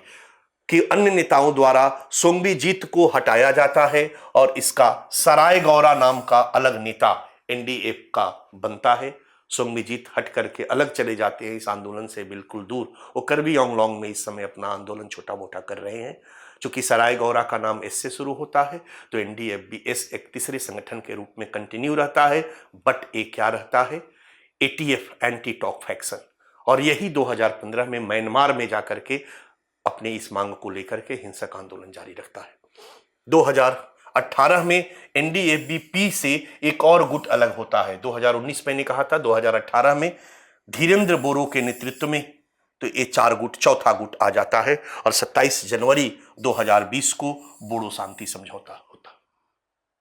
कि अन्य नेताओं द्वारा सोंगबीजीत को हटाया जाता है और इसका सरायगौरा नाम का अलग नेता एनडीएफ का बनता है। सोंगबीजीत हट करके अलग चले जाते हैं इस आंदोलन से बिल्कुल दूर। वो करबी आंगलोंग में इस समय अपना आंदोलन छोटा मोटा कर रहे हैं। चूंकि सरायगौरा का नाम एस से शुरू होता है तो एनडीएफबी-एस एक तीसरे संगठन के रूप में कंटिन्यू रहता है। बट ये क्या रहता है? ATF anti talk faction. और यही 2015 में म्यांमार में जाकर के अपने इस मांग को लेकर के हिंसक आंदोलन जारी रखता है। 2018 में एनडीएफबी-पी से एक और गुट अलग होता है। 2019 मैंने कहा था, 2018 में धीरेन्द्र बोरो के नेतृत्व में तो ये चार गुट, चौथा गुट आ जाता है और 27 जनवरी 2020 को बोडो शांति समझौता होता।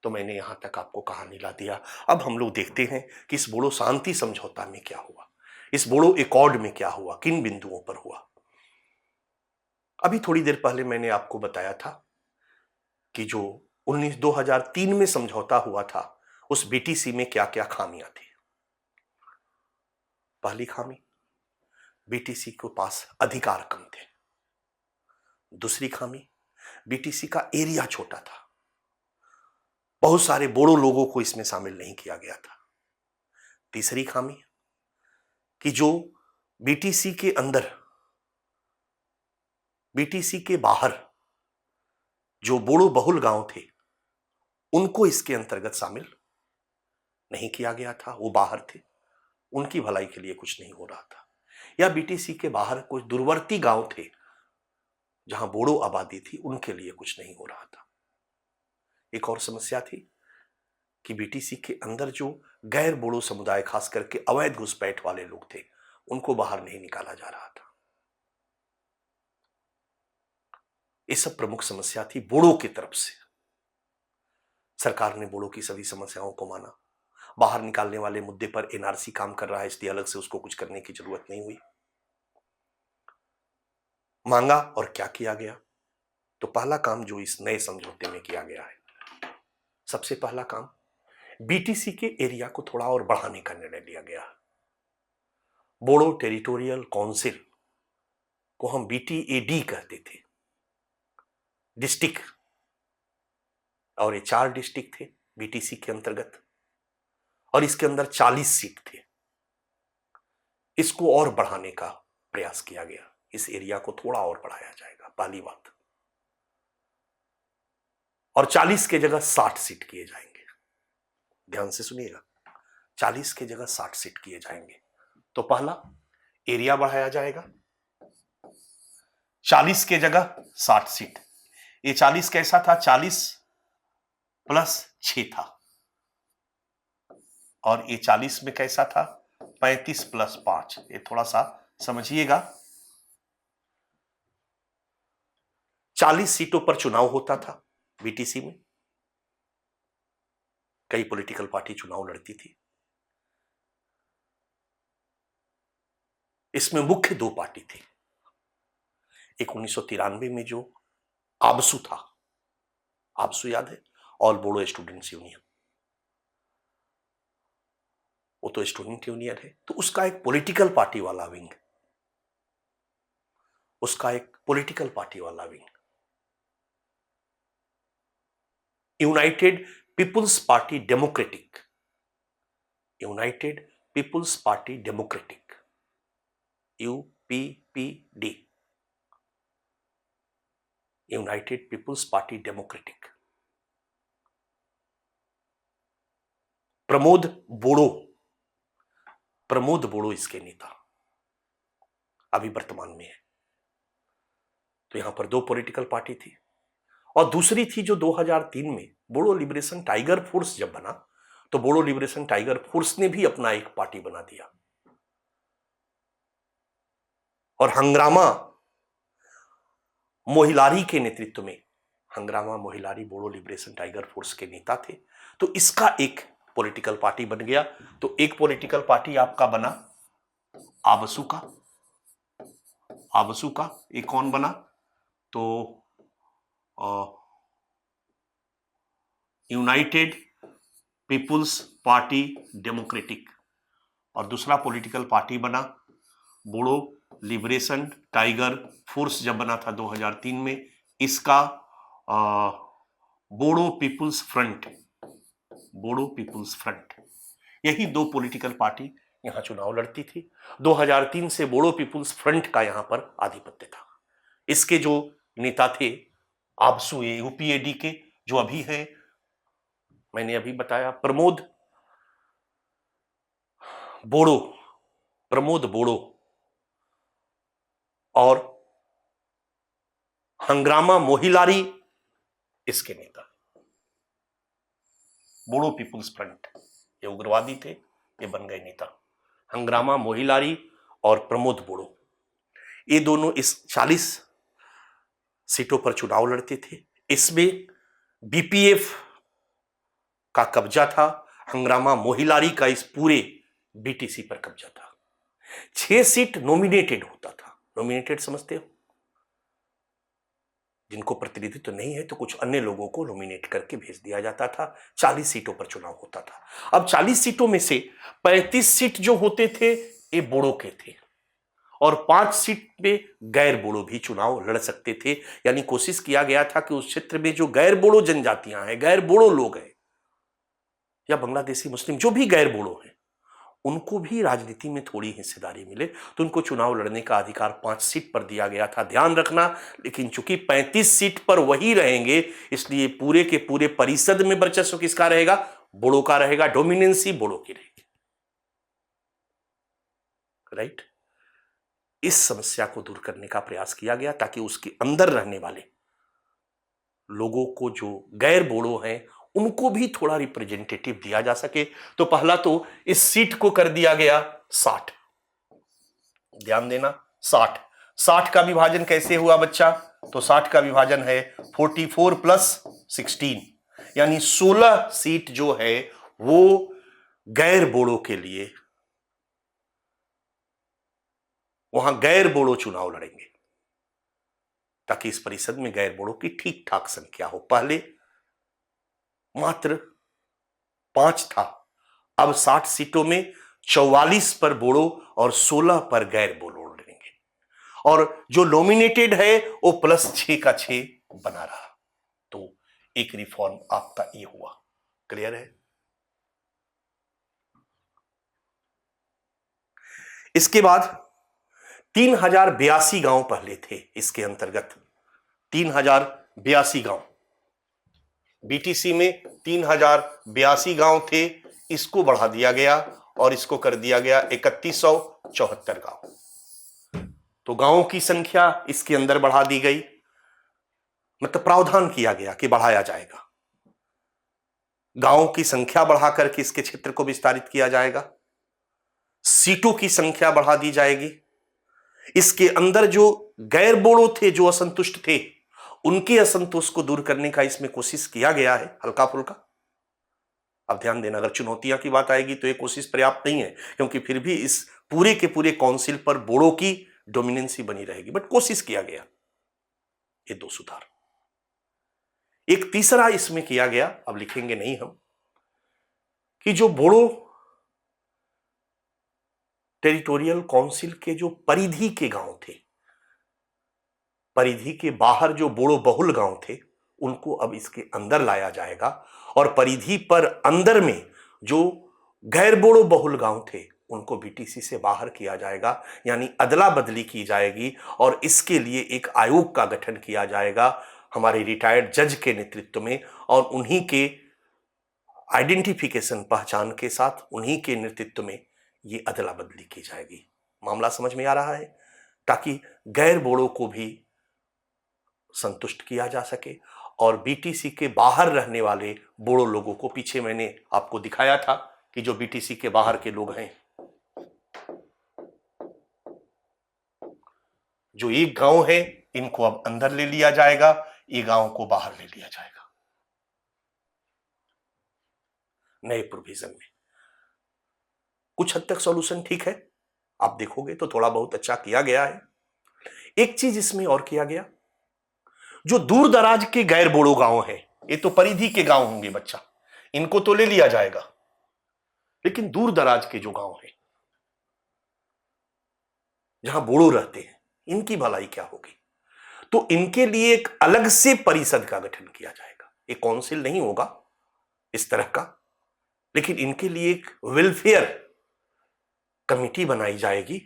तो मैंने यहां तक आपको कहानी ला दिया। अब हम लोग देखते हैं कि इस बोडो शांति समझौता में क्या हुआ, इस बोडो एकॉर्ड में क्या हुआ, किन बिंदुओं पर हुआ। अभी थोड़ी देर पहले मैंने आपको बताया था कि जो 2003 में समझौता हुआ था उस बीटीसी में क्या क्या खामियां थी। पहली खामी, बीटीसी के पास अधिकार कम थे। दूसरी खामी, बीटीसी का एरिया छोटा था, बहुत सारे बोडो लोगों को इसमें शामिल नहीं किया गया था। तीसरी खामी कि जो बीटीसी के अंदर, बीटीसी के बाहर जो बोडो बहुल गांव थे उनको इसके अंतर्गत शामिल नहीं किया गया था। वो बाहर थे, उनकी भलाई के लिए कुछ नहीं हो रहा था। या बीटीसी के बाहर कुछ दूरवर्ती गांव थे जहां बोडो आबादी थी, उनके लिए कुछ नहीं हो रहा था। एक और समस्या थी कि बीटीसी के अंदर जो गैर बोडो समुदाय, खास करके अवैध घुसपैठ वाले लोग थे, उनको बाहर नहीं निकाला जा रहा था। ये सब प्रमुख समस्या थी बोडो की तरफ से। सरकार ने बोडो की सभी समस्याओं को माना। बाहर निकालने वाले मुद्दे पर एनआरसी काम कर रहा है, इसलिए अलग से उसको कुछ करने की जरूरत नहीं हुई। मांगा और क्या किया गया? तो पहला काम जो इस नए समझौते में किया गया है, सबसे पहला काम, बीटीसी के एरिया को थोड़ा और बढ़ाने का निर्णय लिया गया। बोडो टेरिटोरियल काउंसिल को हम बीटीएडी कहते थे, डिस्ट्रिक्ट, और ये 4 डिस्ट्रिक्ट थे बीटीसी के अंतर्गत और इसके अंदर 40 सीट थे। इसको और बढ़ाने का प्रयास किया गया। इस एरिया को थोड़ा और बढ़ाया जाएगा, पहली बात। और 40 के जगह 60 सीट किए जाएंगे। ध्यान से सुनिएगा, 40 के जगह 60 सीट किए जाएंगे। तो पहला, एरिया बढ़ाया जाएगा, 40 के जगह 60 सीट। ये 40 कैसा था? 40 प्लस 6 था। और ये 40 में कैसा था? 35 प्लस 5। ये थोड़ा सा समझिएगा। 40 सीटों पर चुनाव होता था बीटीसी में। कई पॉलिटिकल पार्टी चुनाव लड़ती थी। इसमें मुख्य दो पार्टी थी। एक 1993 में जो आबसू था, आबसू याद है, ऑल बोडो स्टूडेंट्स यूनियन, वो तो स्टूडेंट यूनियन है, तो उसका एक पॉलिटिकल पार्टी वाला wing, United people's party Democratic, UPPD, United people's party Democratic. Pramod Boro इसके नेता अभी वर्तमान में है। तो यहां पर दो पॉलिटिकल पार्टी थी, और दूसरी थी जो 2003 में बोडो लिबरेशन टाइगर फोर्स जब बना, तो बोडो लिबरेशन टाइगर फोर्स ने भी अपना एक पार्टी बना दिया, और हंग्रामा मोहिलारी के नेतृत्व में, Hagrama Mohilary Bodo Liberation Tiger Force के नेता थे, तो इसका एक पॉलिटिकल पार्टी बन गया। तो एक पॉलिटिकल पार्टी आपका बना आबसू का, एक कौन बना, तो यूनाइटेड पीपुल्स पार्टी डेमोक्रेटिक, और दूसरा पॉलिटिकल पार्टी बना बोडो लिबरेशन टाइगर फोर्स जब बना था 2003 में, इसका बोडो पीपुल्स फ्रंट। यही दो पॉलिटिकल पार्टी यहां चुनाव लड़ती थी। 2003 से बोडो पीपुल्स फ्रंट का यहां पर आधिपत्य था। इसके जो नेता थे आबसू यूपीएडी के, जो अभी हैं, मैंने अभी बताया, प्रमोद बोड़ो और हंग्रामा मोहिलारी इसके नेता। बोडो पीपुल्स फ्रंट ये उग्रवादी थे, ये बन गए नेता। हंग्रामा मोहिलारी और प्रमोद बोड़ो, ये दोनों इस 40 सीटों पर चुनाव लड़ते थे। इसमें बीपीएफ का कब्जा था, हंग्रामा मोहिलारी का इस पूरे बीटीसी पर कब्जा था। 6 सीट नॉमिनेटेड होता था। नॉमिनेटेड समझते हो, जिनको प्रतिनिधित्व तो नहीं है तो कुछ अन्य लोगों को नॉमिनेट करके भेज दिया जाता था। 40 सीटों पर चुनाव होता था। अब 40 सीटों में से 35 सीट जो होते थे ये बोडो के थे, और 5 सीट पे गैर बोडो भी चुनाव लड़ सकते थे। यानी कोशिश किया गया था कि उस क्षेत्र में जो गैर बोडो जनजातियां हैं, गैर बोडो लोग हैं, या बांग्लादेशी मुस्लिम जो भी गैर बोडो हैं, उनको भी राजनीति में थोड़ी हिस्सेदारी मिले, तो उनको चुनाव लड़ने का अधिकार 5 सीट पर दिया गया था। ध्यान रखना, लेकिन चूंकि 35 सीट पर वही रहेंगे, इसलिए पूरे के पूरे परिषद में वर्चस्व किसका रहेगा? बोडो का रहेगा। डोमिनेंसी बोडो की रहेगी। राइट। इस समस्या को दूर करने का प्रयास किया गया ताकि उसके अंदर रहने वाले लोगों को, जो गैर बोडो हैं, उनको भी थोड़ा रिप्रेजेंटेटिव दिया जा सके। तो पहला तो इस सीट को कर दिया गया 60। ध्यान देना, 60 का विभाजन कैसे हुआ बच्चा? तो 60 का विभाजन है 44 प्लस 16, यानी 16 सीट जो है वो गैर बोडो के लिए, वहां गैर बोडो चुनाव लड़ेंगे, ताकि इस परिषद में गैर बोडो की ठीक ठाक संख्या हो। पहले मात्र 5 था, अब 60 सीटों में 44 पर बोडो और 16 पर गैर बोडो लड़ेंगे, और जो नॉमिनेटेड है वो +6 का 6 बना रहा। तो एक रिफॉर्म आपका ये हुआ। क्लियर है? इसके बाद 3082 गांव पहले थे। इसके अंतर्गत 3082 गांव, बीटीसी में 3082 गांव थे, इसको बढ़ा दिया गया और इसको कर दिया गया 3174 गांव। तो गांवों की संख्या इसके अंदर बढ़ा दी गई, मतलब प्रावधान किया गया कि बढ़ाया जाएगा। गांवों की संख्या बढ़ा करके इसके क्षेत्र को विस्तारित किया जाएगा, सीटों की संख्या बढ़ा दी जाएगी। इसके अंदर जो गैर बोडो थे, जो असंतुष्ट थे, उनके असंतोष को दूर करने का इसमें कोशिश किया गया है, हल्का फुल्का। अब ध्यान देना, अगर चुनौतियां की बात आएगी तो ये कोशिश पर्याप्त नहीं है, क्योंकि फिर भी इस पूरे के पूरे काउंसिल पर बोड़ो की डोमिनेंसी बनी रहेगी, बट कोशिश किया गया। ये 2 सुधार। एक तीसरा इसमें किया गया, अब लिखेंगे नहीं हम, कि जो बोड़ो टेरिटोरियल काउंसिल के जो परिधि के गांव थे, परिधि के बाहर जो बोड़ो बहुल गांव थे, उनको अब इसके अंदर लाया जाएगा, और परिधि पर अंदर में जो गैर बोड़ो बहुल गांव थे उनको बीटीसी से बाहर किया जाएगा, यानी अदला बदली की जाएगी। और इसके लिए एक आयोग का गठन किया जाएगा हमारे रिटायर्ड जज के नेतृत्व में, और उन्हीं के आइडेंटिफिकेशन, पहचान के साथ उन्हीं के नेतृत्व में ये अदला बदली की जाएगी। मामला समझ में आ रहा है? ताकि गैर बोड़ो को भी संतुष्ट किया जा सके, और बीटीसी के बाहर रहने वाले बोड़ो लोगों को, पीछे मैंने आपको दिखाया था कि जो बीटीसी के बाहर के लोग हैं, जो एक गांव है, इनको अब अंदर ले लिया जाएगा, ये गांव को बाहर ले लिया जाएगा नए प्रोविजन में। कुछ हद तक सॉल्यूशन ठीक है, आप देखोगे तो थोड़ा बहुत अच्छा किया गया है। एक चीज इसमें और किया गया, जो दूर दराज के गैर बोड़ो गांव है, ये तो परिधि के गांव होंगे बच्चा, इनको तो ले लिया जाएगा, लेकिन दूर दराज के जो गांव है जहां बोड़ो रहते हैं, इनकी भलाई क्या होगी? तो इनके लिए एक अलग से परिषद का गठन किया जाएगा। एक काउंसिल नहीं होगा इस तरह का, लेकिन इनके लिए एक वेलफेयर कमेटी बनाई जाएगी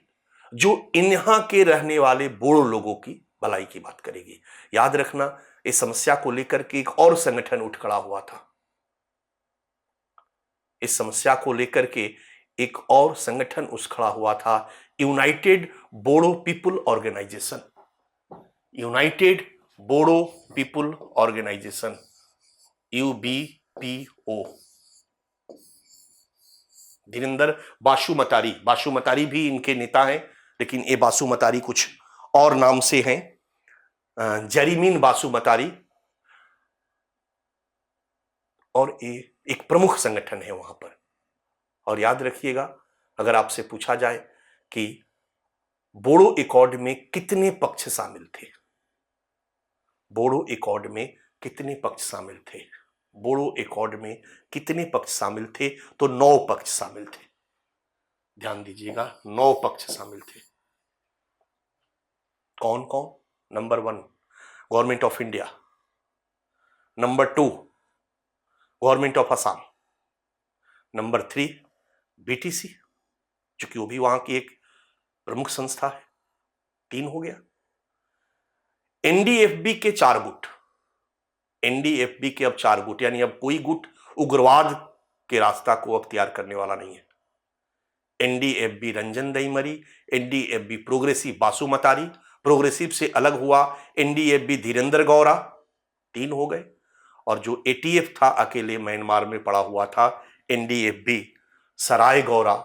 जो यहां के रहने वाले बोड़ो लोगों की भलाई की बात करेगी। याद रखना, इस समस्या को लेकर के एक और संगठन उठ खड़ा हुआ था। इस समस्या को लेकर के एक और संगठन उठ खड़ा हुआ था, United Bodo People Organisation. United Bodo People Organisation, UBPO। Dhirendra Basumatary, Basumatary भी इनके नेता हैं, लेकिन ये बासुमतारी कुछ और नाम से हैं, जेरीमीन बासुमतारी, और ये एक प्रमुख संगठन है वहां पर। और याद रखिएगा, अगर आपसे पूछा जाए कि बोड़ो एकॉर्ड में कितने पक्ष शामिल थे, बोड़ो एकॉर्ड में कितने पक्ष शामिल थे, बोड़ो एकॉर्ड में कितने पक्ष शामिल थे, तो 9 पक्ष शामिल थे। ध्यान दीजिएगा, 9 पक्ष शामिल थे। कौन कौन? Number 1 government of India, number 2 government of Assam, number 3 BTC, चूंकि वो भी वहां की एक प्रमुख संस्था है, 3 हो गया। एनडीएफबी के 4 गुट, एनडीएफबी के अब 4 गुट, यानी अब कोई गुट उग्रवाद के रास्ता को अख्तियार करने वाला नहीं है। NDFB Ranjan Daimary, NDFB progressive Basumatary, progressive से अलग हुआ एनडीएफबी धीरेन्द्र गौरा, 3 हो गए। और जो एटीएफ था, अकेले म्यांमार में पड़ा हुआ था, एनडीएफबी सराय गौरा।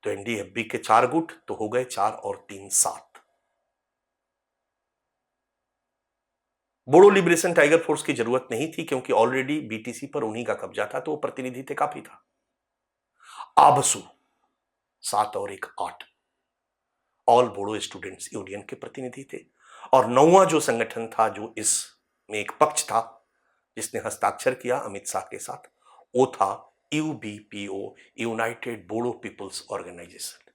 तो एनडीएफबी के 4 गुट तो हो गए 4 और 3 7। बोडो लिबरेशन टाइगर फोर्स की जरूरत नहीं थी, क्योंकि ऑलरेडी बीटीसी पर उन्हीं का कब्जा था, तो वो प्रतिनिधि थे, काफी था। आबसू 7 और 1 8, ऑल बोडो स्टूडेंट्स यूनियन के प्रतिनिधि थे। और 9वां जो संगठन था, जो इसमें एक पक्ष था जिसने हस्ताक्षर किया अमित शाह के साथ, वो था UBPO, united Bodo people's organisation.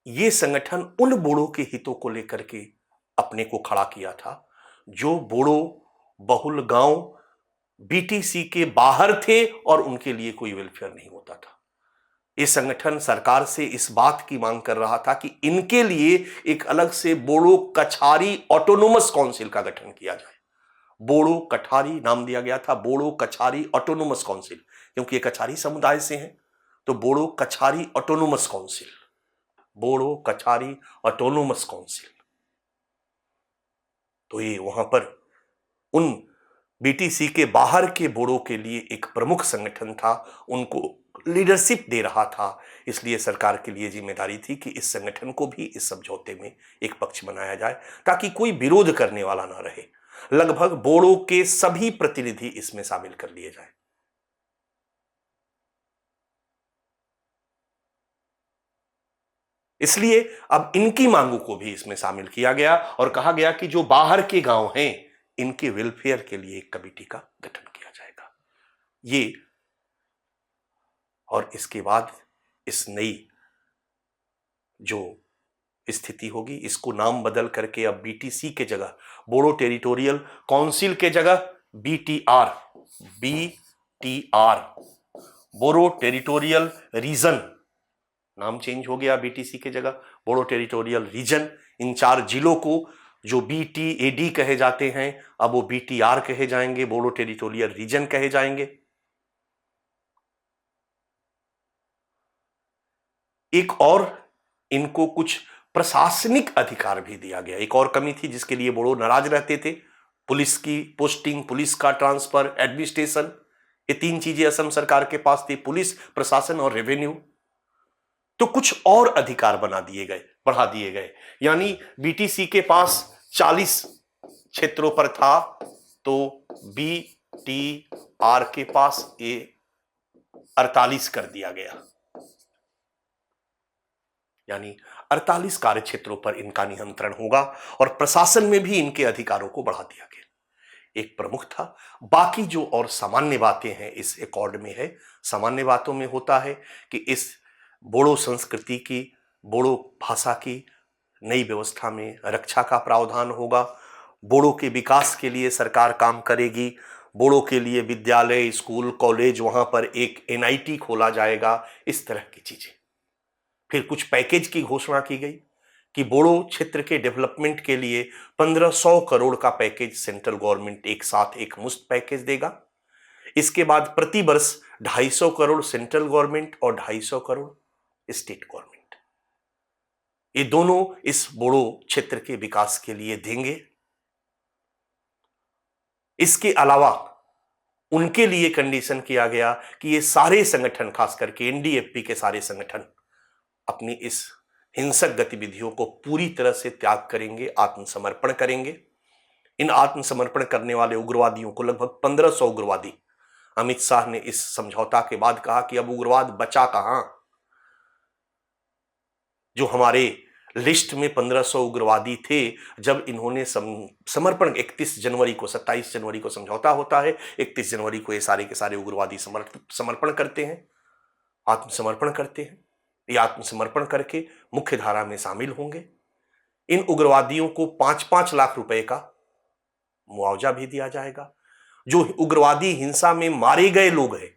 ये संगठन उन बोडो के हितों को लेकर के अपने को खड़ा किया था जो बोडो बहुल गांव बीटीसी के बाहर थे और उनके लिए कोई वेलफेयर नहीं होता था। ये संगठन सरकार से इस बात की मांग कर रहा था कि इनके लिए एक अलग से बोडो कछारी ऑटोनोमस काउंसिल का गठन किया जाए। बोडो कछारी नाम दिया गया था, बोडो कछारी ऑटोनोमस काउंसिल, क्योंकि ये कछारी समुदाय से हैं, तो Bodo Kachari Autonomous Council, Bodo Kachari Autonomous Council. तो ये वहां पर उन बीटीसी के बाहर के बोडो के लिए एक प्रमुख संगठन था, उनको लीडरशिप दे रहा था। इसलिए सरकार के लिए जिम्मेदारी थी कि इस संगठन को भी इस समझौते में एक पक्ष बनाया जाए, ताकि कोई विरोध करने वाला ना रहे। लगभग बोडो के सभी प्रतिनिधि इसमें शामिल कर लिए जाए। इसलिए अब इनकी मांगों को भी इसमें शामिल किया गया और कहा गया कि जो बाहर के गांव हैं, इनके वेलफेयर के लिए एक कमेटी का गठन किया जाएगा। ये और इसके बाद इस नई जो स्थिति होगी, इसको नाम बदल करके अब बीटीसी के जगह, बोडो टेरिटोरियल काउंसिल के जगह BTR, BTR, Bodo territorial reason नाम चेंज हो गया। बीटीसी के जगह बोडो टेरिटोरियल रीजन। इन 4 जिलों को जो बीटीएडी कहे जाते हैं, अब वो बीटीआर कहे जाएंगे, बोडो टेरिटोरियल रीजन कहे जाएंगे। एक और इनको कुछ प्रशासनिक अधिकार भी दिया गया। एक और कमी थी जिसके लिए बोडो नाराज रहते थे, पुलिस की पोस्टिंग, पुलिस का ट्रांसफर, एडमिनिस्ट्रेशन, ये 3 चीजें असम सरकार के पास थी, पुलिस, प्रशासन और रेवेन्यू। तो कुछ और अधिकार बढ़ा दिए गए। यानी बीटीसी के पास 40 क्षेत्रों पर था, तो बीटीआर के पास ये 48 कर दिया गया। यानी 48 कार्य क्षेत्रों पर इनका नियंत्रण होगा और प्रशासन में भी इनके अधिकारों को बढ़ा दिया गया। एक प्रमुख था। बाकी जो और सामान्य बातें हैं इस एकॉर्ड में है। सामान्य बातों में होता है कि इस बोडो संस्कृति की, बोडो भाषा की नई व्यवस्था में रक्षा का प्रावधान होगा। बोडो के विकास के लिए सरकार काम करेगी। बोडो के लिए विद्यालय, स्कूल, कॉलेज, वहां पर एक एनआईटी खोला जाएगा, इस तरह की चीजें। फिर कुछ पैकेज की घोषणा की गई कि बोडो क्षेत्र के डेवलपमेंट के लिए 1500 करोड़ का पैकेज सेंट्रल गवर्नमेंट एक साथ एक मुश्त पैकेज देगा। इसके बाद प्रति वर्ष 250 करोड़ सेंट्रल गवर्नमेंट और 250 करोड़ स्टेट गवर्नमेंट, ये दोनों इस बोडो क्षेत्र के विकास के लिए देंगे। इसके अलावा उनके लिए कंडीशन किया गया कि ये सारे संगठन, खास करके एनडीएफबी के सारे संगठन, अपनी इस हिंसक गतिविधियों को पूरी तरह से त्याग करेंगे, आत्मसमर्पण करेंगे। इन आत्मसमर्पण करने वाले उग्रवादियों को, लगभग 1500 उग्रवादी, अमित शाह ने इस समझौता के बाद कहा कि अब उग्रवाद बचा कहां। जो हमारे लिस्ट में 1500 उग्रवादी थे, जब इन्होंने समर्पण 31 जनवरी को, 27 जनवरी को समझौता होता है, 31 जनवरी को ये सारे के सारे उग्रवादी समर्पण करते हैं, आत्मसमर्पण करते हैं। ये आत्मसमर्पण करके मुख्य धारा में शामिल होंगे। इन उग्रवादियों को 5-5 लाख रुपए का मुआवजा भी दिया जाएगा। जो उग्रवादी हिंसा में मारे गए लोग हैं,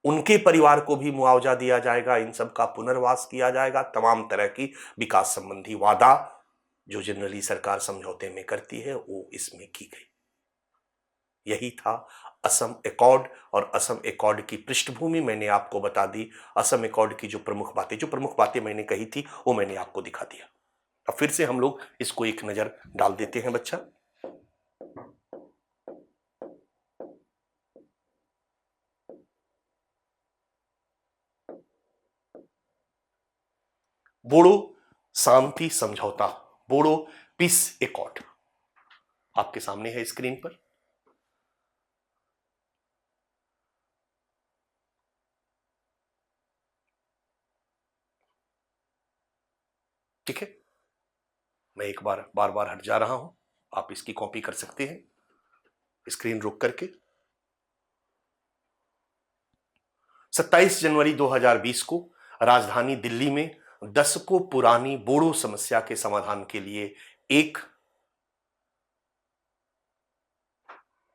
उनके परिवार को भी मुआवजा दिया जाएगा। इन सब का पुनर्वास किया जाएगा। तमाम तरह की विकास संबंधी वादा जो जनरली सरकार समझौते में करती है, वो इसमें की गई। यही था असम एकॉर्ड। और असम एकॉर्ड की पृष्ठभूमि मैंने आपको बता दी। असम एकॉर्ड की जो प्रमुख बातें मैंने कही थी, वो मैंने आपको दिखा दिया। अब फिर से हम लोग इसको एक नजर डाल देते हैं बच्चा। बोडो शांति समझौता, बोडो पीस एकॉर्ड आपके सामने है स्क्रीन पर। ठीक है, मैं एक बार बार हट जा रहा हूं, आप इसकी कॉपी कर सकते हैं स्क्रीन रोक करके। 27 जनवरी 2020 को राजधानी दिल्ली में दशकों पुरानी बोडो समस्या के समाधान के लिए एक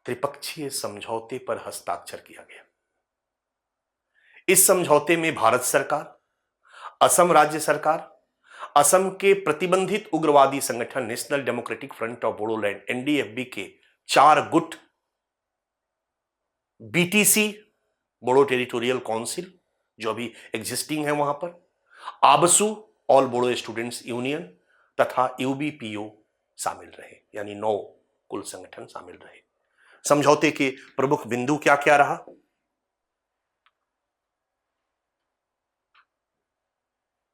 त्रिपक्षीय समझौते पर हस्ताक्षर किया गया। इस समझौते में भारत सरकार, असम राज्य सरकार, असम के प्रतिबंधित उग्रवादी संगठन national Democratic Front of Bodoland NDFB के 4 गुट, बीटीसी बोडो टेरिटोरियल काउंसिल जो अभी एग्जिस्टिंग है वहां पर, ABSU all Bodo students union तथा यूबीपीओ शामिल रहे। यानी 9 कुल संगठन शामिल रहे। समझौते के प्रमुख बिंदु क्या क्या रहा,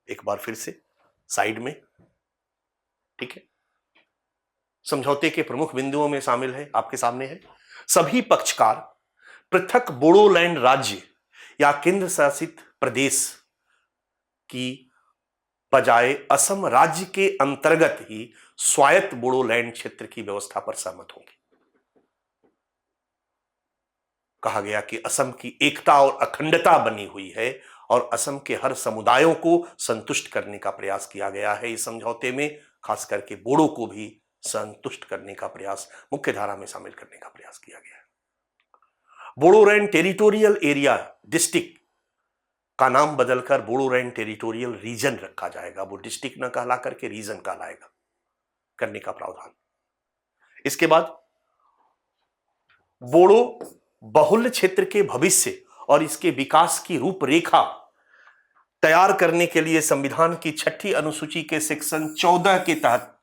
एक बार फिर से साइड में। ठीक है, समझौते के प्रमुख बिंदुओं में शामिल है, आपके सामने है। सभी पक्षकार पृथक बोडोलैंड राज्य या केंद्र शासित प्रदेश की बजाय असम राज्य के अंतर्गत ही स्वायत्त बोडोलैंड क्षेत्र की व्यवस्था पर सहमत होंगे। कहा गया कि असम की एकता और अखंडता बनी हुई है और असम के हर समुदायों को संतुष्ट करने का प्रयास किया गया है इस समझौते में, खास करके बोडो को भी संतुष्ट करने का प्रयास, मुख्य धारा में शामिल करने का प्रयास किया गया है। बोडोलैंड टेरिटोरियल एरिया डिस्ट्रिक्ट का नाम बदलकर बोडोलैंड टेरिटोरियल रीजन रखा जाएगा। वो डिस्ट्रिक्ट न कहला करके रीजन कहलाएगा, करने का प्रावधान। इसके बाद बोडो बहुल क्षेत्र के भविष्य और इसके विकास की रूपरेखा तैयार करने के लिए संविधान की 6ठी अनुसूची के सेक्शन 14 के तहत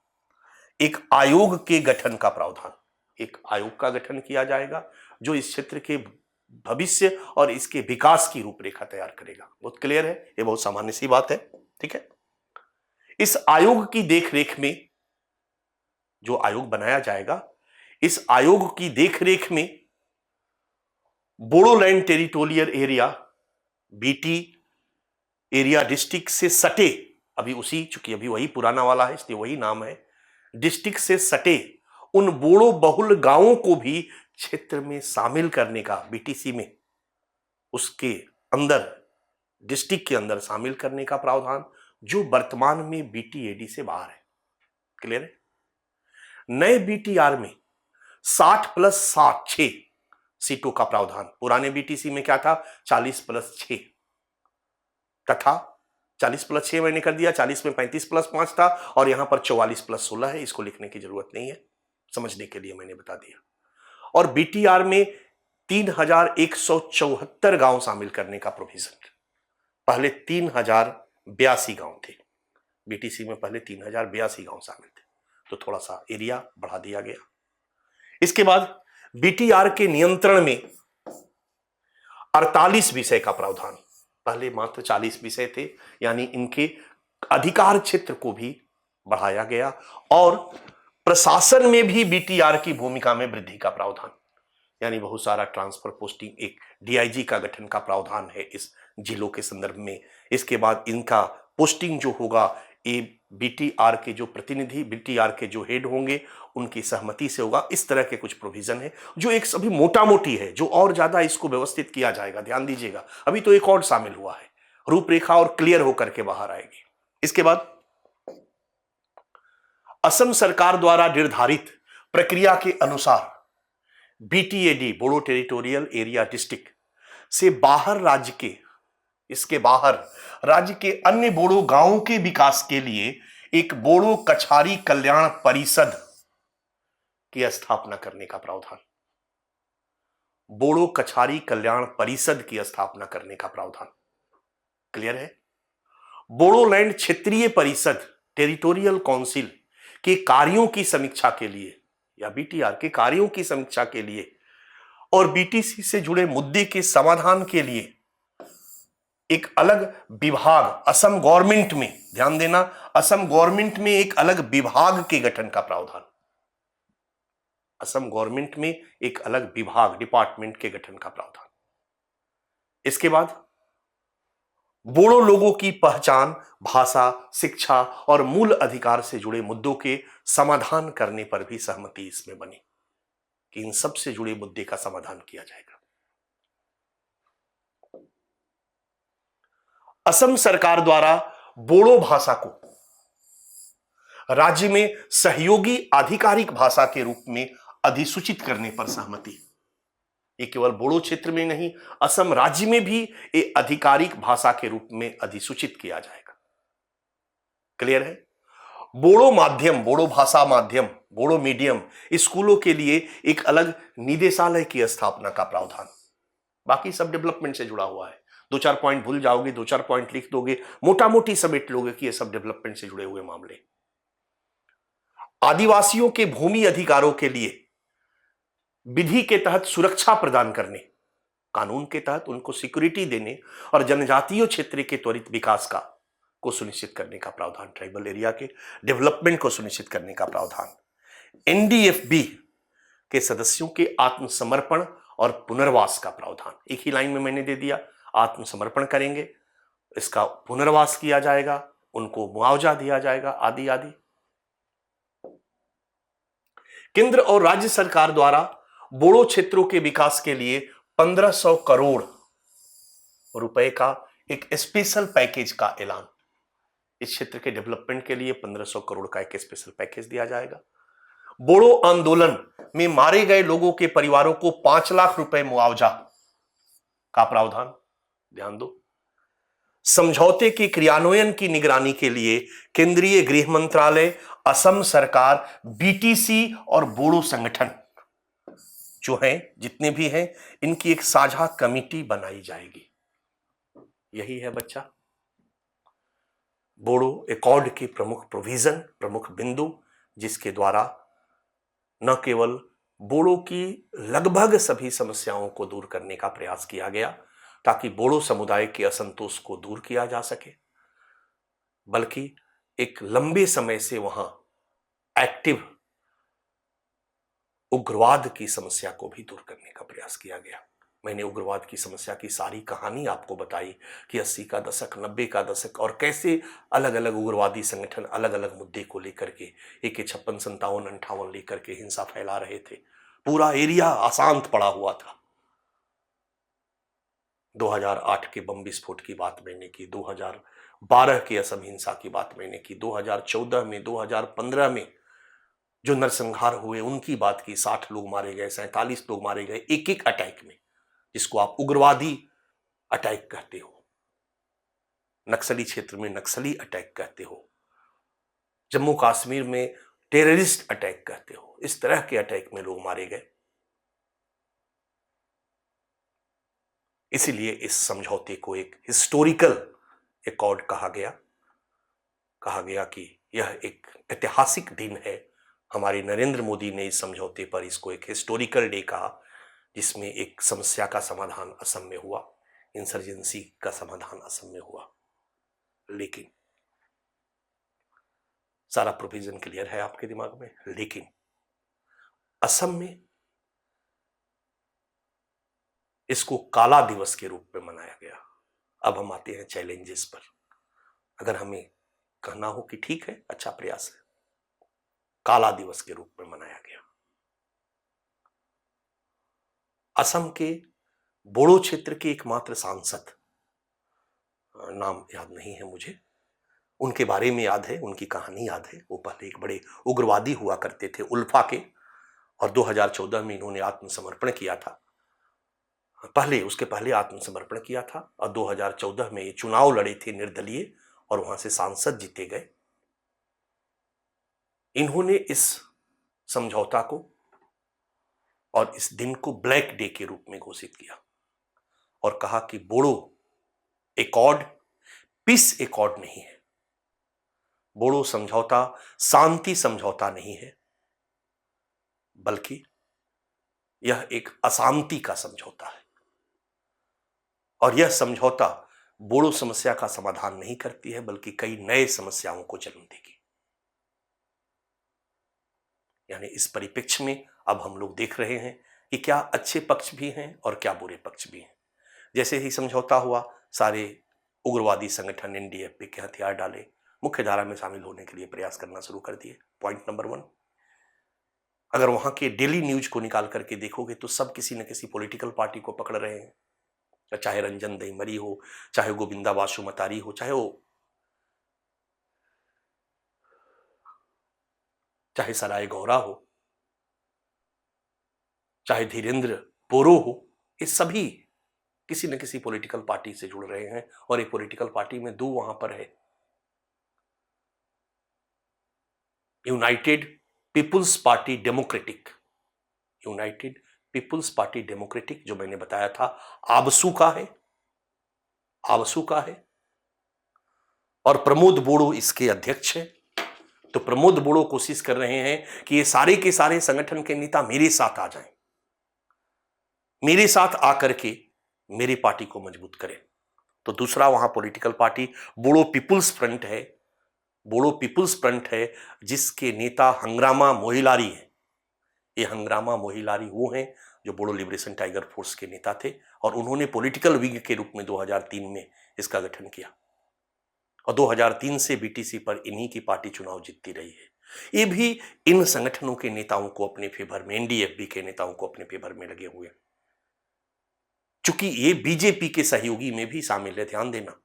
एक आयोग के गठन का प्रावधान, एक आयोग का गठन किया जाएगा जो इस क्षेत्र के भविष्य और इसके विकास की रूपरेखा तैयार करेगा। बहुत क्लियर है, ये बहुत सामान्य सी बात है, ठीक है। इस आयोग की देखरेख में, जो आयोग बनाया जाएगा, इस आयोग की देखरेख में Bodoland territorial area BT area district से सटे, अभी उसी, चूंकि अभी वही पुराना वाला है इसलिए वही नाम है, डिस्ट्रिक्ट से सटे उन बोडो बहुल गांवों को भी क्षेत्र में शामिल करने का, बीटीसी में, उसके अंदर, डिस्ट्रिक्ट के अंदर शामिल करने का प्रावधान, जो वर्तमान में बीटीएडी से बाहर है। क्लियर है। नए बीटीआर में 60+6 सीटों का प्रावधान, पुराने बीटीसी में क्या था, 40+6 तथा 40+6 मैंने कर दिया, 40 में 35+5 था और यहां पर 44+16 है। इसको लिखने की जरूरत नहीं है, समझने के लिए मैंने बता दिया। और बीटीआर में 3174 गांव शामिल करने का प्रोविजन, पहले 3082 गांव थे, बीटीसी में पहले 3082 गांव शामिल थे, तो थोड़ा सा एरिया बढ़ा दिया गया। इसके बाद बीटीआर के नियंत्रण में 48 विषय का प्रावधान, पहले मात्र 40 विषय थे, यानी इनके अधिकार क्षेत्र को भी बढ़ाया गया और प्रशासन में भी बीटीआर की भूमिका में वृद्धि का प्रावधान, यानी बहुत सारा ट्रांसफर पोस्टिंग, एक डीआईजी का गठन का प्रावधान है इस जिलों के संदर्भ में। इसके बाद इनका पोस्टिंग जो होगा ये बीटीआर के जो प्रतिनिधि, बीटीआर के जो हेड होंगे उनकी सहमति से होगा। इस तरह के कुछ प्रोविजन है जो एक सभी मोटा मोटी है, जो और ज्यादा इसको व्यवस्थित किया जाएगा। ध्यान दीजिएगा, अभी तो एक और शामिल हुआ है, रूपरेखा और क्लियर होकर के बाहर आएगी। इसके बाद असम सरकार द्वारा निर्धारित प्रक्रिया के अनुसार BTAD, Bodo territorial area district से बाहर राज्य के, इसके बाहर राज्य के अन्य बोडो गांवों के विकास के लिए एक बोडो कछारी कल्याण परिषद की स्थापना करने का प्रावधान, बोडो कछारी कल्याण परिषद की स्थापना करने का प्रावधान। क्लियर है। बोडोलैंड क्षेत्रीय परिषद, टेरिटोरियल काउंसिल के कार्यों की समीक्षा के लिए या बीटीआर के कार्यों की समीक्षा के लिए और बीटीसी से जुड़े मुद्दे के समाधान के लिए एक अलग विभाग असम गवर्नमेंट में, ध्यान देना, असम गवर्नमेंट में एक अलग विभाग के गठन का प्रावधान, असम गवर्नमेंट में एक अलग विभाग, डिपार्टमेंट के गठन का प्रावधान। इसके बाद बोडो लोगों की पहचान, भाषा, शिक्षा और मूल अधिकार से जुड़े मुद्दों के समाधान करने पर भी सहमति इसमें बनी कि इन सब से जुड़े मुद्दे का समाधान किया जाएगा। असम सरकार द्वारा बोडो भाषा को राज्य में सहयोगी आधिकारिक भाषा के रूप में अधिसूचित करने पर सहमति। ये केवल बोडो क्षेत्र में नहीं, असम राज्य में भी ये आधिकारिक भाषा के रूप में अधिसूचित किया जाएगा। क्लियर है। बोडो माध्यम, बोडो भाषा माध्यम, बोडो मीडियम स्कूलों के लिए एक अलग निदेशालय की स्थापना का प्रावधान। बाकी सब डेवलपमेंट से जुड़ा हुआ है, 2-4 पॉइंट भूल जाओगे, 2-4 पॉइंट लिख दोगे, मोटा मोटी समेट लोगे कि ये सब डेवलपमेंट से जुड़े हुए मामले। आदिवासियों के भूमि अधिकारों के लिए विधि के तहत सुरक्षा प्रदान करने, कानून के तहत उनको सिक्योरिटी देने और जनजातीय क्षेत्र के त्वरित विकास का को सुनिश्चित करने का प्रावधान, ट्राइबल एरिया के डेवलपमेंट को सुनिश्चित करने का प्रावधान। एनडीएफबी के सदस्यों के आत्मसमर्पण और पुनर्वास का प्रावधान एक ही लाइन में मैंने दे दिया। आत्मसमर्पण करेंगे, इसका पुनर्वास किया जाएगा, उनको मुआवजा दिया जाएगा, आदि आदि। केंद्र और राज्य सरकार द्वारा बोडो क्षेत्रों के विकास के लिए 1500 करोड़ रुपए का एक स्पेशल पैकेज का ऐलान। इस क्षेत्र के डेवलपमेंट के लिए 1500 करोड़ का एक स्पेशल पैकेज दिया जाएगा। बोडो आंदोलन में मारे गए लोगों के परिवारों को 5 लाख रुपए मुआवजा का प्रावधान, ध्यान दो। समझौते के क्रियान्वयन की निगरानी के लिए केंद्रीय गृह मंत्रालय, असम सरकार, बीटीसी और बोडो संगठन जो हैं, जितने भी हैं, इनकी एक साझा कमेटी बनाई जाएगी। यही है बच्चा बोडो एकॉर्ड के प्रमुख प्रोविजन, प्रमुख बिंदु, जिसके द्वारा न केवल बोडो की लगभग सभी समस्याओं को दूर करने का प्रयास किया गया ताकि बोडो समुदाय के असंतोष को दूर किया जा सके, बल्कि एक लंबे समय से वहां एक्टिव उग्रवाद की समस्या को भी दूर करने का प्रयास किया गया। मैंने उग्रवाद की समस्या की सारी कहानी आपको बताई कि 80 का दशक, 90 का दशक और कैसे अलग अलग उग्रवादी संगठन अलग अलग मुद्दे को लेकर के AK-56, 57, 58 लेकर के हिंसा फैला रहे थे। पूरा एरिया अशांत पड़ा हुआ था। 2008 के बम विस्फोट की बात मैंने की, 2012 के असम हिंसा की बात मैंने की, 2014 में, 2015 में जो नरसंहार हुए उनकी बात की। 60 लोग मारे गए, 47 लोग मारे गए एक एक अटैक में, जिसको आप उग्रवादी अटैक कहते हो, नक्सली क्षेत्र में नक्सली अटैक कहते हो, जम्मू कश्मीर में टेररिस्ट अटैक कहते हो। इस तरह के अटैक में लोग मारे गए। इसीलिए इस समझौते को एक हिस्टोरिकल एकॉर्ड कहा गया। कहा गया कि यह एक ऐतिहासिक दिन है। हमारे नरेंद्र मोदी ने इस समझौते पर इसको एक हिस्टोरिकल डे कहा, जिसमें एक समस्या का समाधान असम में हुआ, इंसर्जेंसी का समाधान असम में हुआ। लेकिन सारा प्रोविजन क्लियर है आपके दिमाग में, लेकिन असम में इसको काला दिवस के रूप में मनाया गया। अब हम आते हैं चैलेंजेस पर। अगर हमें कहना हो कि ठीक है, अच्छा प्रयास है, काला दिवस के रूप में मनाया गया। असम के बोडो क्षेत्र के एकमात्र सांसद, नाम याद नहीं है मुझे, उनके बारे में याद है, उनकी कहानी याद है। वो पहले एक बड़े उग्रवादी हुआ करते थे उल्फा के, और 2014 में इन्होंने आत्मसमर्पण किया था। उसके पहले आत्मसमर्पण किया था, और 2014 में ये चुनाव लड़े थे निर्दलीय, और वहां से सांसद जीते गए। इन्होंने इस समझौता को और इस दिन को ब्लैक डे के रूप में घोषित किया और कहा कि बोडो एकॉर्ड पीस एकॉर्ड नहीं है, बोडो समझौता शांति समझौता नहीं है, बल्कि यह एक अशांति का समझौता है। और यह समझौता बोडो समस्या का समाधान नहीं करती है, बल्कि कई नए समस्याओं को जन्म देगी। यानी इस परिप्रेक्ष्य में अब हम लोग देख रहे हैं कि क्या अच्छे पक्ष भी हैं और क्या बुरे पक्ष भी हैं। जैसे ही समझौता हुआ, सारे उग्रवादी संगठन एनडीएफबी के हथियार डाले, मुख्य धारा में शामिल होने के लिए प्रयास करना शुरू कर दिए। पॉइंट नंबर 1, अगर वहां के डेली न्यूज को निकाल करके देखोगे तो सब किसी न किसी पॉलिटिकल पार्टी को पकड़ रहे हैं, चाहे रंजन दईमरी हो, चाहे गोविंदा बासुमतारी हो, चाहे सराय गौरा हो, चाहे धीरेन्द्र बोरो हो, ये सभी किसी न किसी पॉलिटिकल पार्टी से जुड़ रहे हैं। और एक पॉलिटिकल पार्टी में 2 वहां पर है, united people's party democratic, united people's party democratic, जो मैंने बताया था आबसू का है, और प्रमोद बोडो इसके अध्यक्ष है। तो प्रमोद बोडो कोशिश कर रहे हैं कि ये सारे के सारे संगठन के नेता मेरे साथ आ जाएं, मेरे साथ आकर के मेरी पार्टी को मजबूत करें। तो दूसरा वहां political party Bodo people's front है, जिसके नेता हंग्रामा मोहिलारी है। ये हंग्रामा मोहिलारी वो हैं जो बोडो लिबरेशन टाइगर फोर्स के नेता थे और उन्होंने पॉलिटिकल विंग के रूप में 2003 में इसका गठन किया और 2003 से बीटीसी पर इन्हीं की पार्टी चुनाव जीतती रही है। ये भी इन संगठनों के नेताओं को अपने फेवर में, एनडीएफबी के नेताओं को अपने फेवर में लगे हुए हैं, चूंकि ये बीजेपी के सहयोगी में भी शामिल है। ध्यान देना,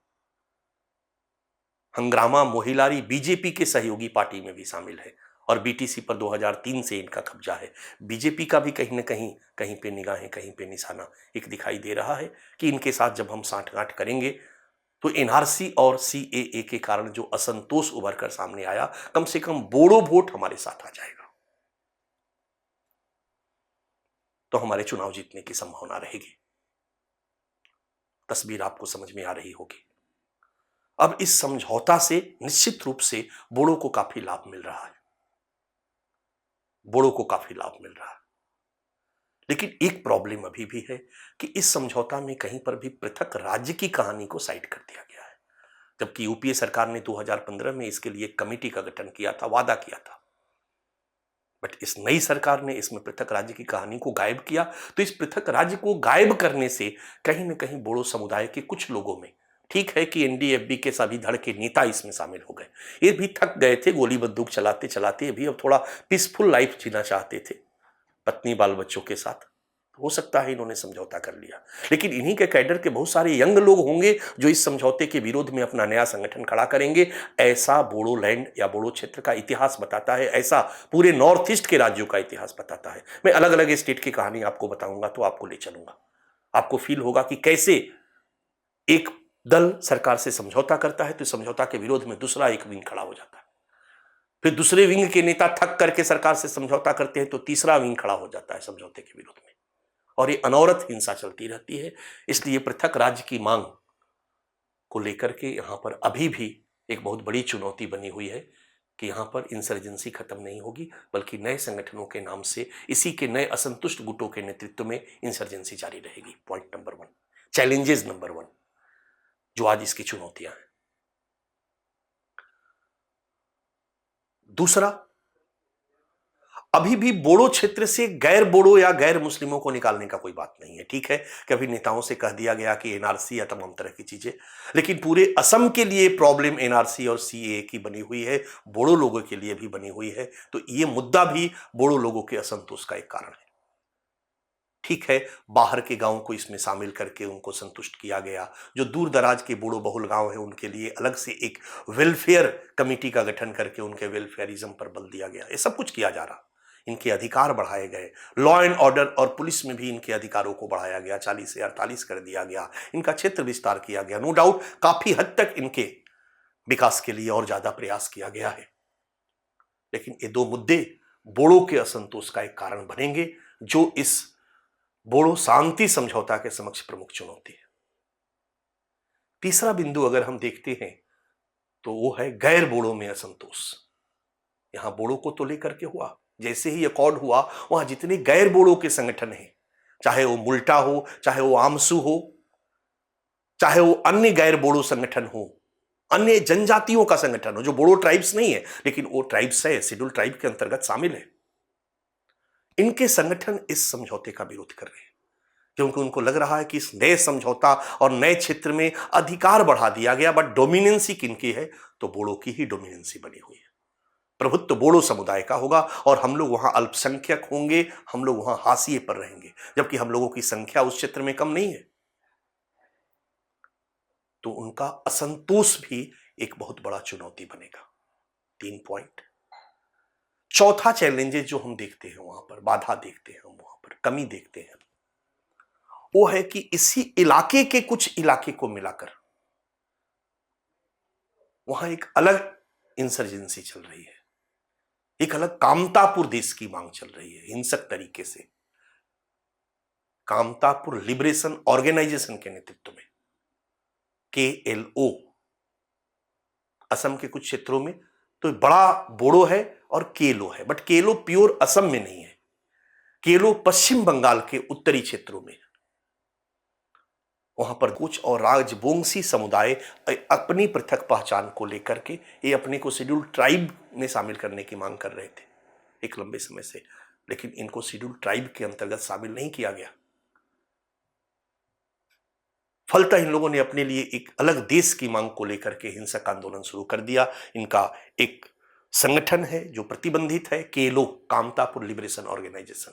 हंग्रामा मोहिलारी बीजेपी के सहयोगी पार्टी में भी शामिल है और बीटीसी पर 2003 से इनका कब्जा है। बीजेपी का भी कहीं न कहीं, कहीं पे निगाहें, कहीं पे निशाना एक दिखाई दे रहा है कि इनके साथ जब हम सांठगांठ करेंगे तो एनआरसी और सीएए के कारण जो असंतोष उभर कर सामने आया, कम से कम बोडो वोट हमारे साथ आ जाएगा, तो हमारे चुनाव जीतने की संभावना रहेगी। तस्वीर आपको समझ में आ रही होगी। अब इस समझौता से निश्चित रूप से बोडो को काफी लाभ मिल रहा है, बोडो को काफी लाभ मिल रहा है। लेकिन एक प्रॉब्लम अभी भी है कि इस समझौता में कहीं पर भी पृथक राज्य की कहानी को साइड कर दिया गया है, जबकि यूपीए सरकार ने 2015 में इसके लिए एक कमेटी का गठन किया था, वादा किया था। बट इस नई सरकार ने इसमें पृथक राज्य की कहानी को गायब किया। तो इस पृथक राज्य को गायब करने से कहीं ना कहीं बोडो समुदाय के कुछ लोगों में, ठीक है कि एनडीएफबी के सभी धड़ के नेता इसमें शामिल हो गए, ये भी थक गए थे गोली बंदूक चलाते चलाते, भी अब थोड़ा पीसफुल लाइफ जीना चाहते थे पत्नी बाल बच्चों के साथ। हो सकता है इन्होंने समझौता कर लिया, लेकिन इन्हीं के कैडर के बहुत सारे यंग लोग होंगे जो इस समझौते के विरोध में अपना नया संगठन खड़ा करेंगे। ऐसा बोडो लैंड या बोडो क्षेत्र का इतिहास बताता है, ऐसा पूरे नॉर्थ ईस्ट के राज्यों का इतिहास बताता है। मैं अलग अलग स्टेट की कहानी आपको बताऊंगा तो आपको ले चलूंगा, आपको फील होगा कि कैसे एक दल सरकार से समझौता करता है तो समझौता के विरोध में दूसरा एक विंग खड़ा हो जाता है, फिर दूसरे विंग के नेता थक करके सरकार से समझौता करते हैं तो तीसरा विंग खड़ा हो जाता है समझौते के विरोध में, और ये अनवरत हिंसा चलती रहती है। इसलिए पृथक राज्य की मांग को लेकर के यहां पर अभी भी एक बहुत बड़ी चुनौती बनी हुई है कि यहां पर इंसर्जेंसी खत्म नहीं होगी, बल्कि नए संगठनों के नाम से इसी के नए असंतुष्ट गुटों के नेतृत्व में इंसर्जेंसी जारी रहेगी। पॉइंट नंबर 1, चैलेंजेस नंबर 1 जो आज इसकी चुनौतियां हैं। दूसरा, अभी भी बोडो क्षेत्र से गैर बोडो या गैर मुस्लिमों को निकालने का कोई बात नहीं है। ठीक है, कभी नेताओं से कह दिया गया कि एनआरसी या तमाम तरह की चीजें, लेकिन पूरे असम के लिए प्रॉब्लम एनआरसी और सीएए की बनी हुई है, बोडो लोगों के लिए भी बनी हुई है। तो ये मुद्दा भी बोडो लोगों के असंतोष का एक कारण है। ठीक है, बाहर के गांव को इसमें शामिल करके उनको संतुष्ट किया गया। जो दूर दराज के बोडो बहुल गांव है उनके लिए अलग से एक वेलफेयर कमेटी का गठन करके उनके वेलफेयरिज्म पर बल दिया गया। ये सब कुछ किया जा रहा, इनके अधिकार बढ़ाए गए, लॉ एंड ऑर्डर और पुलिस में भी इनके अधिकारों को बढ़ाया गया, 40 से 48 कर दिया गया, इनका क्षेत्र विस्तार किया गया। नो डाउट काफी हद तक इनके विकास के लिए और ज्यादा प्रयास किया गया है। लेकिन ये दो मुद्दे बोडो के असंतोष का एक कारण बनेंगे, जो इस बोडो शांति समझौता के समक्ष प्रमुख चुनौती है। तीसरा बिंदु अगर हम देखते हैं तो वो है गैर बोडो में असंतोष। यहां बोडो को तो लेकर के हुआ, जैसे ही अकॉर्ड हुआ वहां जितने गैर बोडो के संगठन हैं, चाहे वो मुल्टा हो, चाहे वो आमसू हो, चाहे वो अन्य गैर बोडो संगठन हो, अन्य जनजातियों का संगठन हो जो बोडो ट्राइब्स नहीं है लेकिन वो ट्राइब्स है, शेड्यूल ट्राइब के अंतर्गत शामिल है, इनके संगठन इस समझौते का विरोध कर रहे हैं क्योंकि उनको लग रहा है कि इस नए समझौता और नए क्षेत्र में अधिकार बढ़ा दिया गया, बट डोमिनेंसी किनकी है? तो बोडो की ही डोमिनेंसी बनी हुई है। प्रभुत्व बोडो समुदाय का होगा और हम लोग वहां अल्पसंख्यक होंगे, हम लोग वहां हाशिए पर रहेंगे, जबकि हम लोगों की संख्या उस क्षेत्र में कम नहीं है। तो उनका असंतोष भी एक बहुत बड़ा चुनौती बनेगा। 3 पॉइंट। चौथा चैलेंजेस जो हम देखते हैं वहां पर, बाधा देखते हैं हम वहां पर, कमी देखते हैं, वो है कि इसी इलाके के कुछ इलाके को मिलाकर वहां एक अलग इंसर्जेंसी चल रही है, एक अलग कामतापुर देश की मांग चल रही है हिंसक तरीके से। कामतापुर लिबरेशन ऑर्गेनाइजेशन के नेतृत्व में, KLO, असम के कुछ क्षेत्रों में तो बड़ा बोडो है और केलो है, बट केलो प्योर असम में नहीं है, केलो पश्चिम बंगाल के उत्तरी क्षेत्रों में। वहां पर कुछ और राजबोंगसी समुदाय अपनी पृथक पहचान को लेकर के ये अपने को शेड्यूल ट्राइब में शामिल करने की मांग कर रहे थे एक लंबे समय से। लेकिन इनको शेड्यूल ट्राइब के अंतर्गत शामिल नहीं किया गया। फलतः इन लोगों ने अपने लिए एक अलग देश की मांग को लेकर के हिंसक आंदोलन शुरू कर दिया। इनका एक संगठन है जो प्रतिबंधित है, केलो, कामतापुर लिबरेशन ऑर्गेनाइजेशन,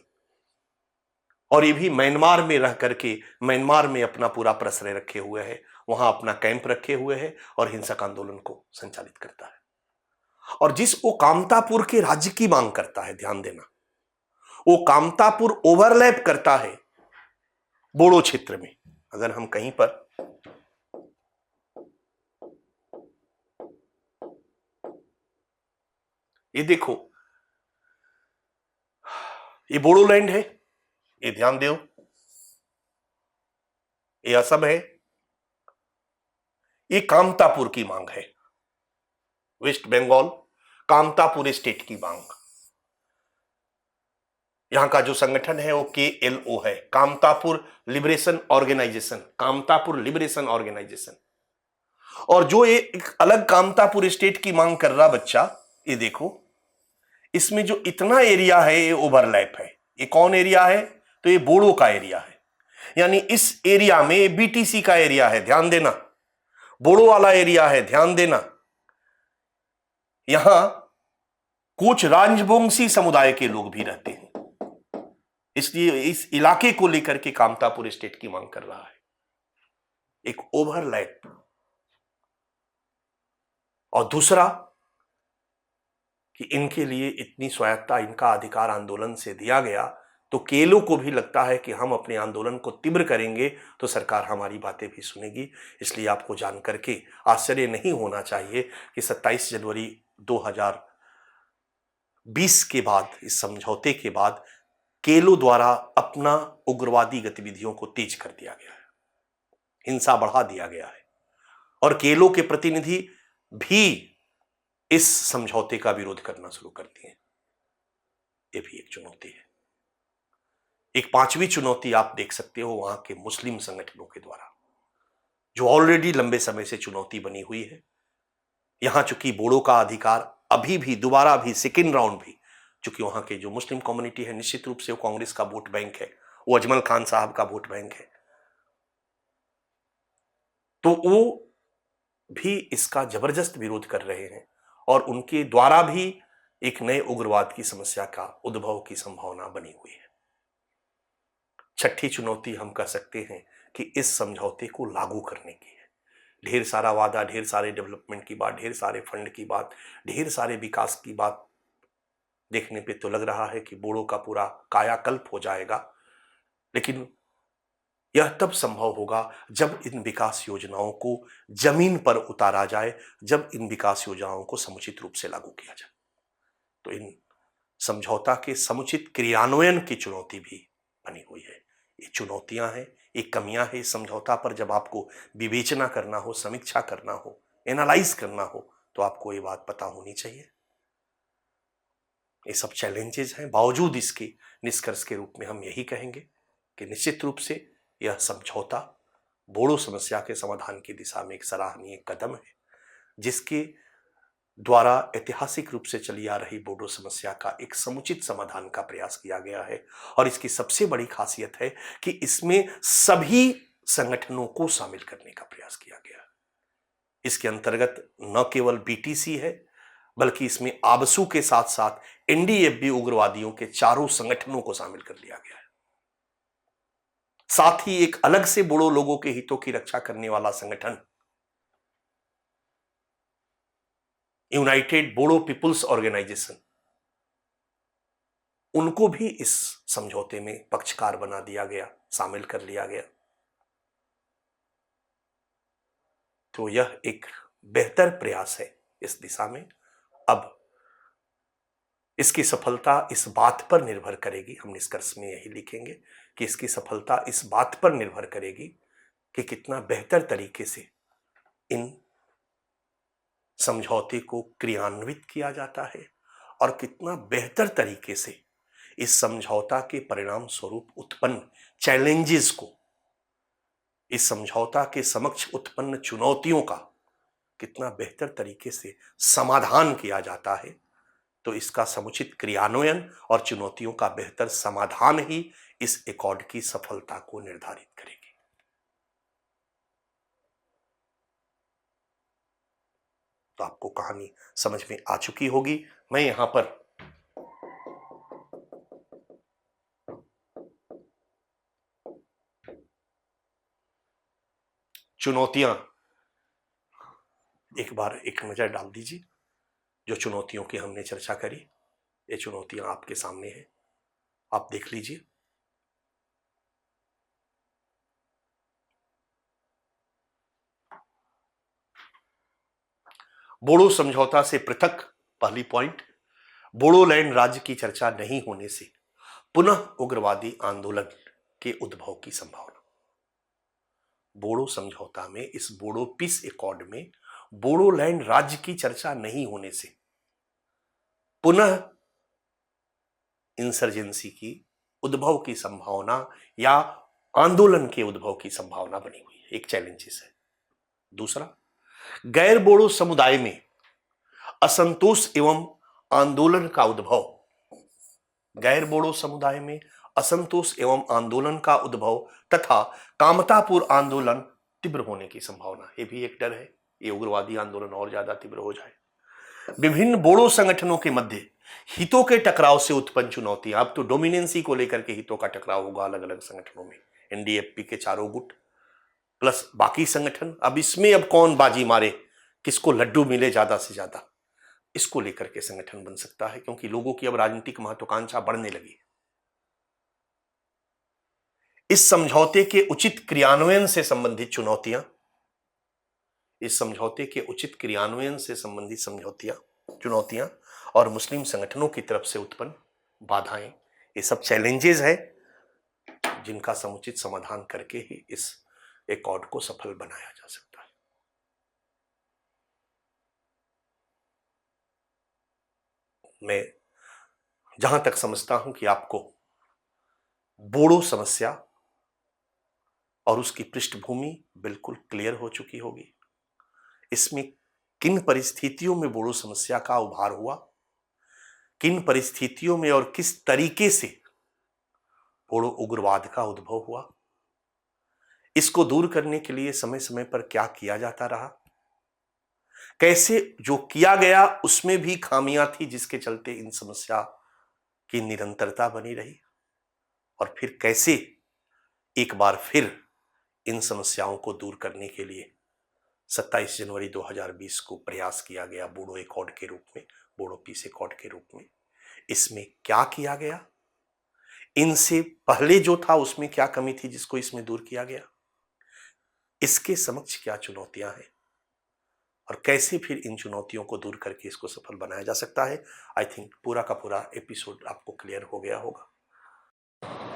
और ये भी म्यांमार में रह करके, म्यांमार में अपना पूरा प्रश्रय रखे हुए है, वहां अपना कैंप रखे हुए है और हिंसक आंदोलन को संचालित करता है। और जिस वो कामतापुर के राज्य की मांग करता है, ध्यान देना, वो कामतापुर ओवरलैप करता है बोडो क्षेत्र में। अगर हम कहीं पर ये देखो, ये बोडोलैंड है, ये ध्यान दो, ये असम है, ये कामतापुर की मांग है, वेस्ट बंगाल कामतापुर स्टेट की मांग। यहां का जो संगठन है वो KLO है, Kamtapur liberation organisation, Kamtapur liberation organisation. और जो ये एक अलग कामतापुर स्टेट की मांग कर रहा बच्चा, ये देखो, इसमें जो इतना एरिया है ये ओवरलैप है। ये कौन एरिया है? तो ये बोडो का एरिया है, यानी इस एरिया में BTC का एरिया है, ध्यान देना, बोडो वाला एरिया है, ध्यान देना। यहां कुछ राजवंशी समुदाय के लोग भी रहते हैं, इसलिए इस इलाके को लेकर के कामतापुर स्टेट की मांग कर रहा है। एक ओवरलैप। और दूसरा कि इनके लिए इतनी स्वायत्ता, इनका अधिकार आंदोलन से दिया गया, तो केलो को भी लगता है कि हम अपने आंदोलन को तीव्र करेंगे तो सरकार हमारी बातें भी सुनेगी। इसलिए आपको जान करके आश्चर्य नहीं होना चाहिए कि 27 जनवरी 2020 के बाद, इस समझौते के बाद, केलो द्वारा अपना उग्रवादी गतिविधियों को तेज कर दिया गया है, हिंसा बढ़ा दिया गया है, और केलो के प्रतिनिधि भी इस समझौते का विरोध करना शुरू कर दिए। ये भी एक चुनौती है। एक पांचवी चुनौती आप देख सकते हो वहां के मुस्लिम संगठनों के द्वारा, जो ऑलरेडी लंबे समय से चुनौती बनी हुई है। यहां चूंकि बोडो का अधिकार अभी भी, दोबारा भी, सेकेंड राउंड भी, चूंकि वहां के जो मुस्लिम कम्युनिटी है, निश्चित रूप से वो कांग्रेस का वोट बैंक है, वो अजमल खान साहब का वोट बैंक है, तो वो भी इसका जबरदस्त विरोध कर रहे हैं, और उनके द्वारा भी एक नए उग्रवाद की समस्या का उद्भव की संभावना बनी हुई है। छठी चुनौती हम कह सकते हैं कि इस समझौते को लागू करने की है। ढेर सारा वादा, ढेर सारे डेवलपमेंट की बात, ढेर सारे फंड की बात, ढेर सारे विकास की बात देखने पे तो लग रहा है कि बोडो का पूरा कायाकल्प हो जाएगा, लेकिन यह तब संभव होगा जब इन विकास योजनाओं को जमीन पर उतारा जाए, जब इन विकास योजनाओं को समुचित रूप से लागू किया जाए। तो इन समझौता के समुचित क्रियान्वयन की चुनौती भी बनी हुई है। ये चुनौतियां हैं, ये कमियां हैं इस समझौता पर। जब आपको विवेचना करना हो, समीक्षा करना हो, एनालाइज करना हो, तो आपको ये बात पता होनी चाहिए। ये सब चैलेंजेस हैं, बावजूद इसके निष्कर्ष के रूप में हम यही कहेंगे कि निश्चित रूप से यह समझौता बोडो समस्या के समाधान की दिशा में एक सराहनीय कदम है, जिसके द्वारा ऐतिहासिक रूप से चली आ रही बोडो समस्या का एक समुचित समाधान का प्रयास किया गया है। और इसकी सबसे बड़ी खासियत है कि इसमें सभी संगठनों को शामिल करने का प्रयास किया गया है। इसके अंतर्गत न केवल BTC है, बल्कि इसमें आबसू के साथ साथ NDFB उग्रवादियों के चारों संगठनों को शामिल कर लिया गया है। साथ ही एक अलग से बोडो लोगों के हितों की रक्षा करने वाला संगठन यूनाइटेड बोडो पीपुल्स ऑर्गेनाइजेशन, उनको भी इस समझौते में पक्षकार बना दिया गया, शामिल कर लिया गया। तो यह एक बेहतर प्रयास है इस दिशा में। अब इसकी सफलता इस बात पर निर्भर करेगी, हम निष्कर्ष में यही लिखेंगे कि इसकी सफलता इस बात पर निर्भर करेगी कि कितना बेहतर तरीके से इन समझौते को क्रियान्वित किया जाता है, और कितना बेहतर तरीके से इस समझौता के परिणाम स्वरूप उत्पन्न चैलेंजेस को, इस समझौता के समक्ष उत्पन्न चुनौतियों का कितना बेहतर तरीके से समाधान किया जाता है, तो इसका समुचित क्रियान्वयन और चुनौतियों का बेहतर समाधान ही इस एकॉर्ड की सफलता को निर्धारित करेगी। तो आपको कहानी समझ में आ चुकी होगी। मैं यहां पर चुनौतियां एक बार एक नजर डाल दीजिए। जो चुनौतियों की हमने चर्चा करी, ये चुनौतियां आपके सामने हैं, आप देख लीजिए। बोडो समझौता से पृथक पहली पॉइंट, बोडोलैंड राज्य की चर्चा नहीं होने से पुनः उग्रवादी आंदोलन के उद्भव की संभावना। बोडो समझौता में, इस बोडो पीस एकॉर्ड में बोडोलैंड राज्य की चर्चा नहीं होने से पुनः इंसर्जेंसी की उद्भव की संभावना या आंदोलन के उद्भव की संभावना बनी हुई है, एक चैलेंजेस है। दूसरा, गैर बोडो समुदाय में असंतोष एवं आंदोलन का उद्भव, गैर बोडो समुदाय में असंतोष एवं आंदोलन का उद्भव तथा कामतापुर आंदोलन तीव्र होने की संभावना, ये भी एक डर है, ये उग्रवादी आंदोलन और ज्यादा तीव्र हो जाए। विभिन्न बोडो संगठनों के मध्य हितों के टकराव से उत्पन्न चुनौतियां, अब तो डोमिनेंसी को लेकर के हितों का टकराव होगा अलग अलग संगठनों में, एनडीएफपी के चारों गुट प्लस बाकी संगठन। अब इसमें अब कौन बाजी मारे, किसको लड्डू मिले ज्यादा से ज्यादा, इसको लेकर के संगठन बन सकता है, क्योंकि लोगों की अब राजनीतिक महत्वाकांक्षा बढ़ने लगी। इस समझौते के उचित क्रियान्वयन से संबंधित चुनौतियां, इस समझौते के उचित क्रियान्वयन से संबंधित चुनौतियां और मुस्लिम संगठनों की तरफ से उत्पन्न बाधाएं, ये सब चैलेंजेस है जिनका समुचित समाधान करके ही इस एकॉर्ड को सफल बनाया जा सकता है। मैं जहां तक समझता हूं कि आपको बोडो समस्या और उसकी पृष्ठभूमि बिल्कुल क्लियर हो चुकी होगी। इसमें किन परिस्थितियों में बोडो समस्या का उभार हुआ, किन परिस्थितियों में और किस तरीके से बोडो उग्रवाद का उद्भव हुआ, इसको दूर करने के लिए समय समय पर क्या किया जाता रहा, कैसे जो किया गया उसमें भी खामियां थी जिसके चलते इन समस्या की निरंतरता बनी रही, और फिर कैसे एक बार फिर इन समस्याओं को दूर करने के लिए 27 जनवरी 2020 को प्रयास किया गया बोडो एकॉर्ड के रूप में, बोडो पीस एकॉर्ड के रूप में। इसमें क्या किया गया, इनसे पहले जो था उसमें क्या कमी थी जिसको इसमें दूर किया गया, इसके समक्ष क्या चुनौतियां हैं और कैसे फिर इन चुनौतियों को दूर करके इसको सफल बनाया जा सकता है। आई थिंक पूरा का पूरा एपिसोड आपको क्लियर हो गया होगा।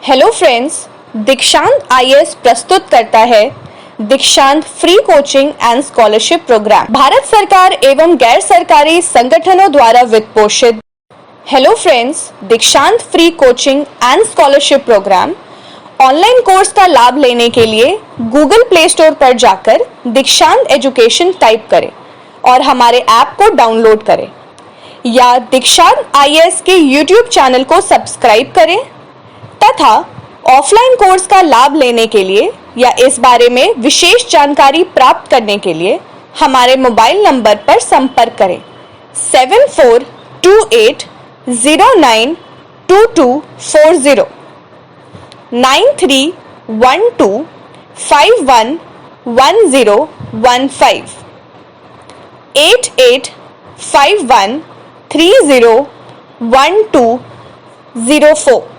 हेलो फ्रेंड्स, दीक्षांत आईएएस प्रस्तुत करता है Dikshant free coaching and scholarship programme, Bharat सरकार एवं गैर सरकारी संगठनों द्वारा वित्त पोषित। Hello friends, Dikshant free coaching and scholarship programme online course का लाभ लेने के लिए गूगल प्ले स्टोर पर जाकर दीक्षांत एजुकेशन टाइप करें और हमारे ऐप को डाउनलोड करें, या दीक्षांत आईएएस के यूट्यूब चैनल को सब्सक्राइब करें तथा ऑफलाइन कोर्स का लाभ लेने के लिए या इस बारे में विशेष जानकारी प्राप्त करने के लिए हमारे मोबाइल नंबर पर संपर्क करें 7428092240 9312511015 8851301204।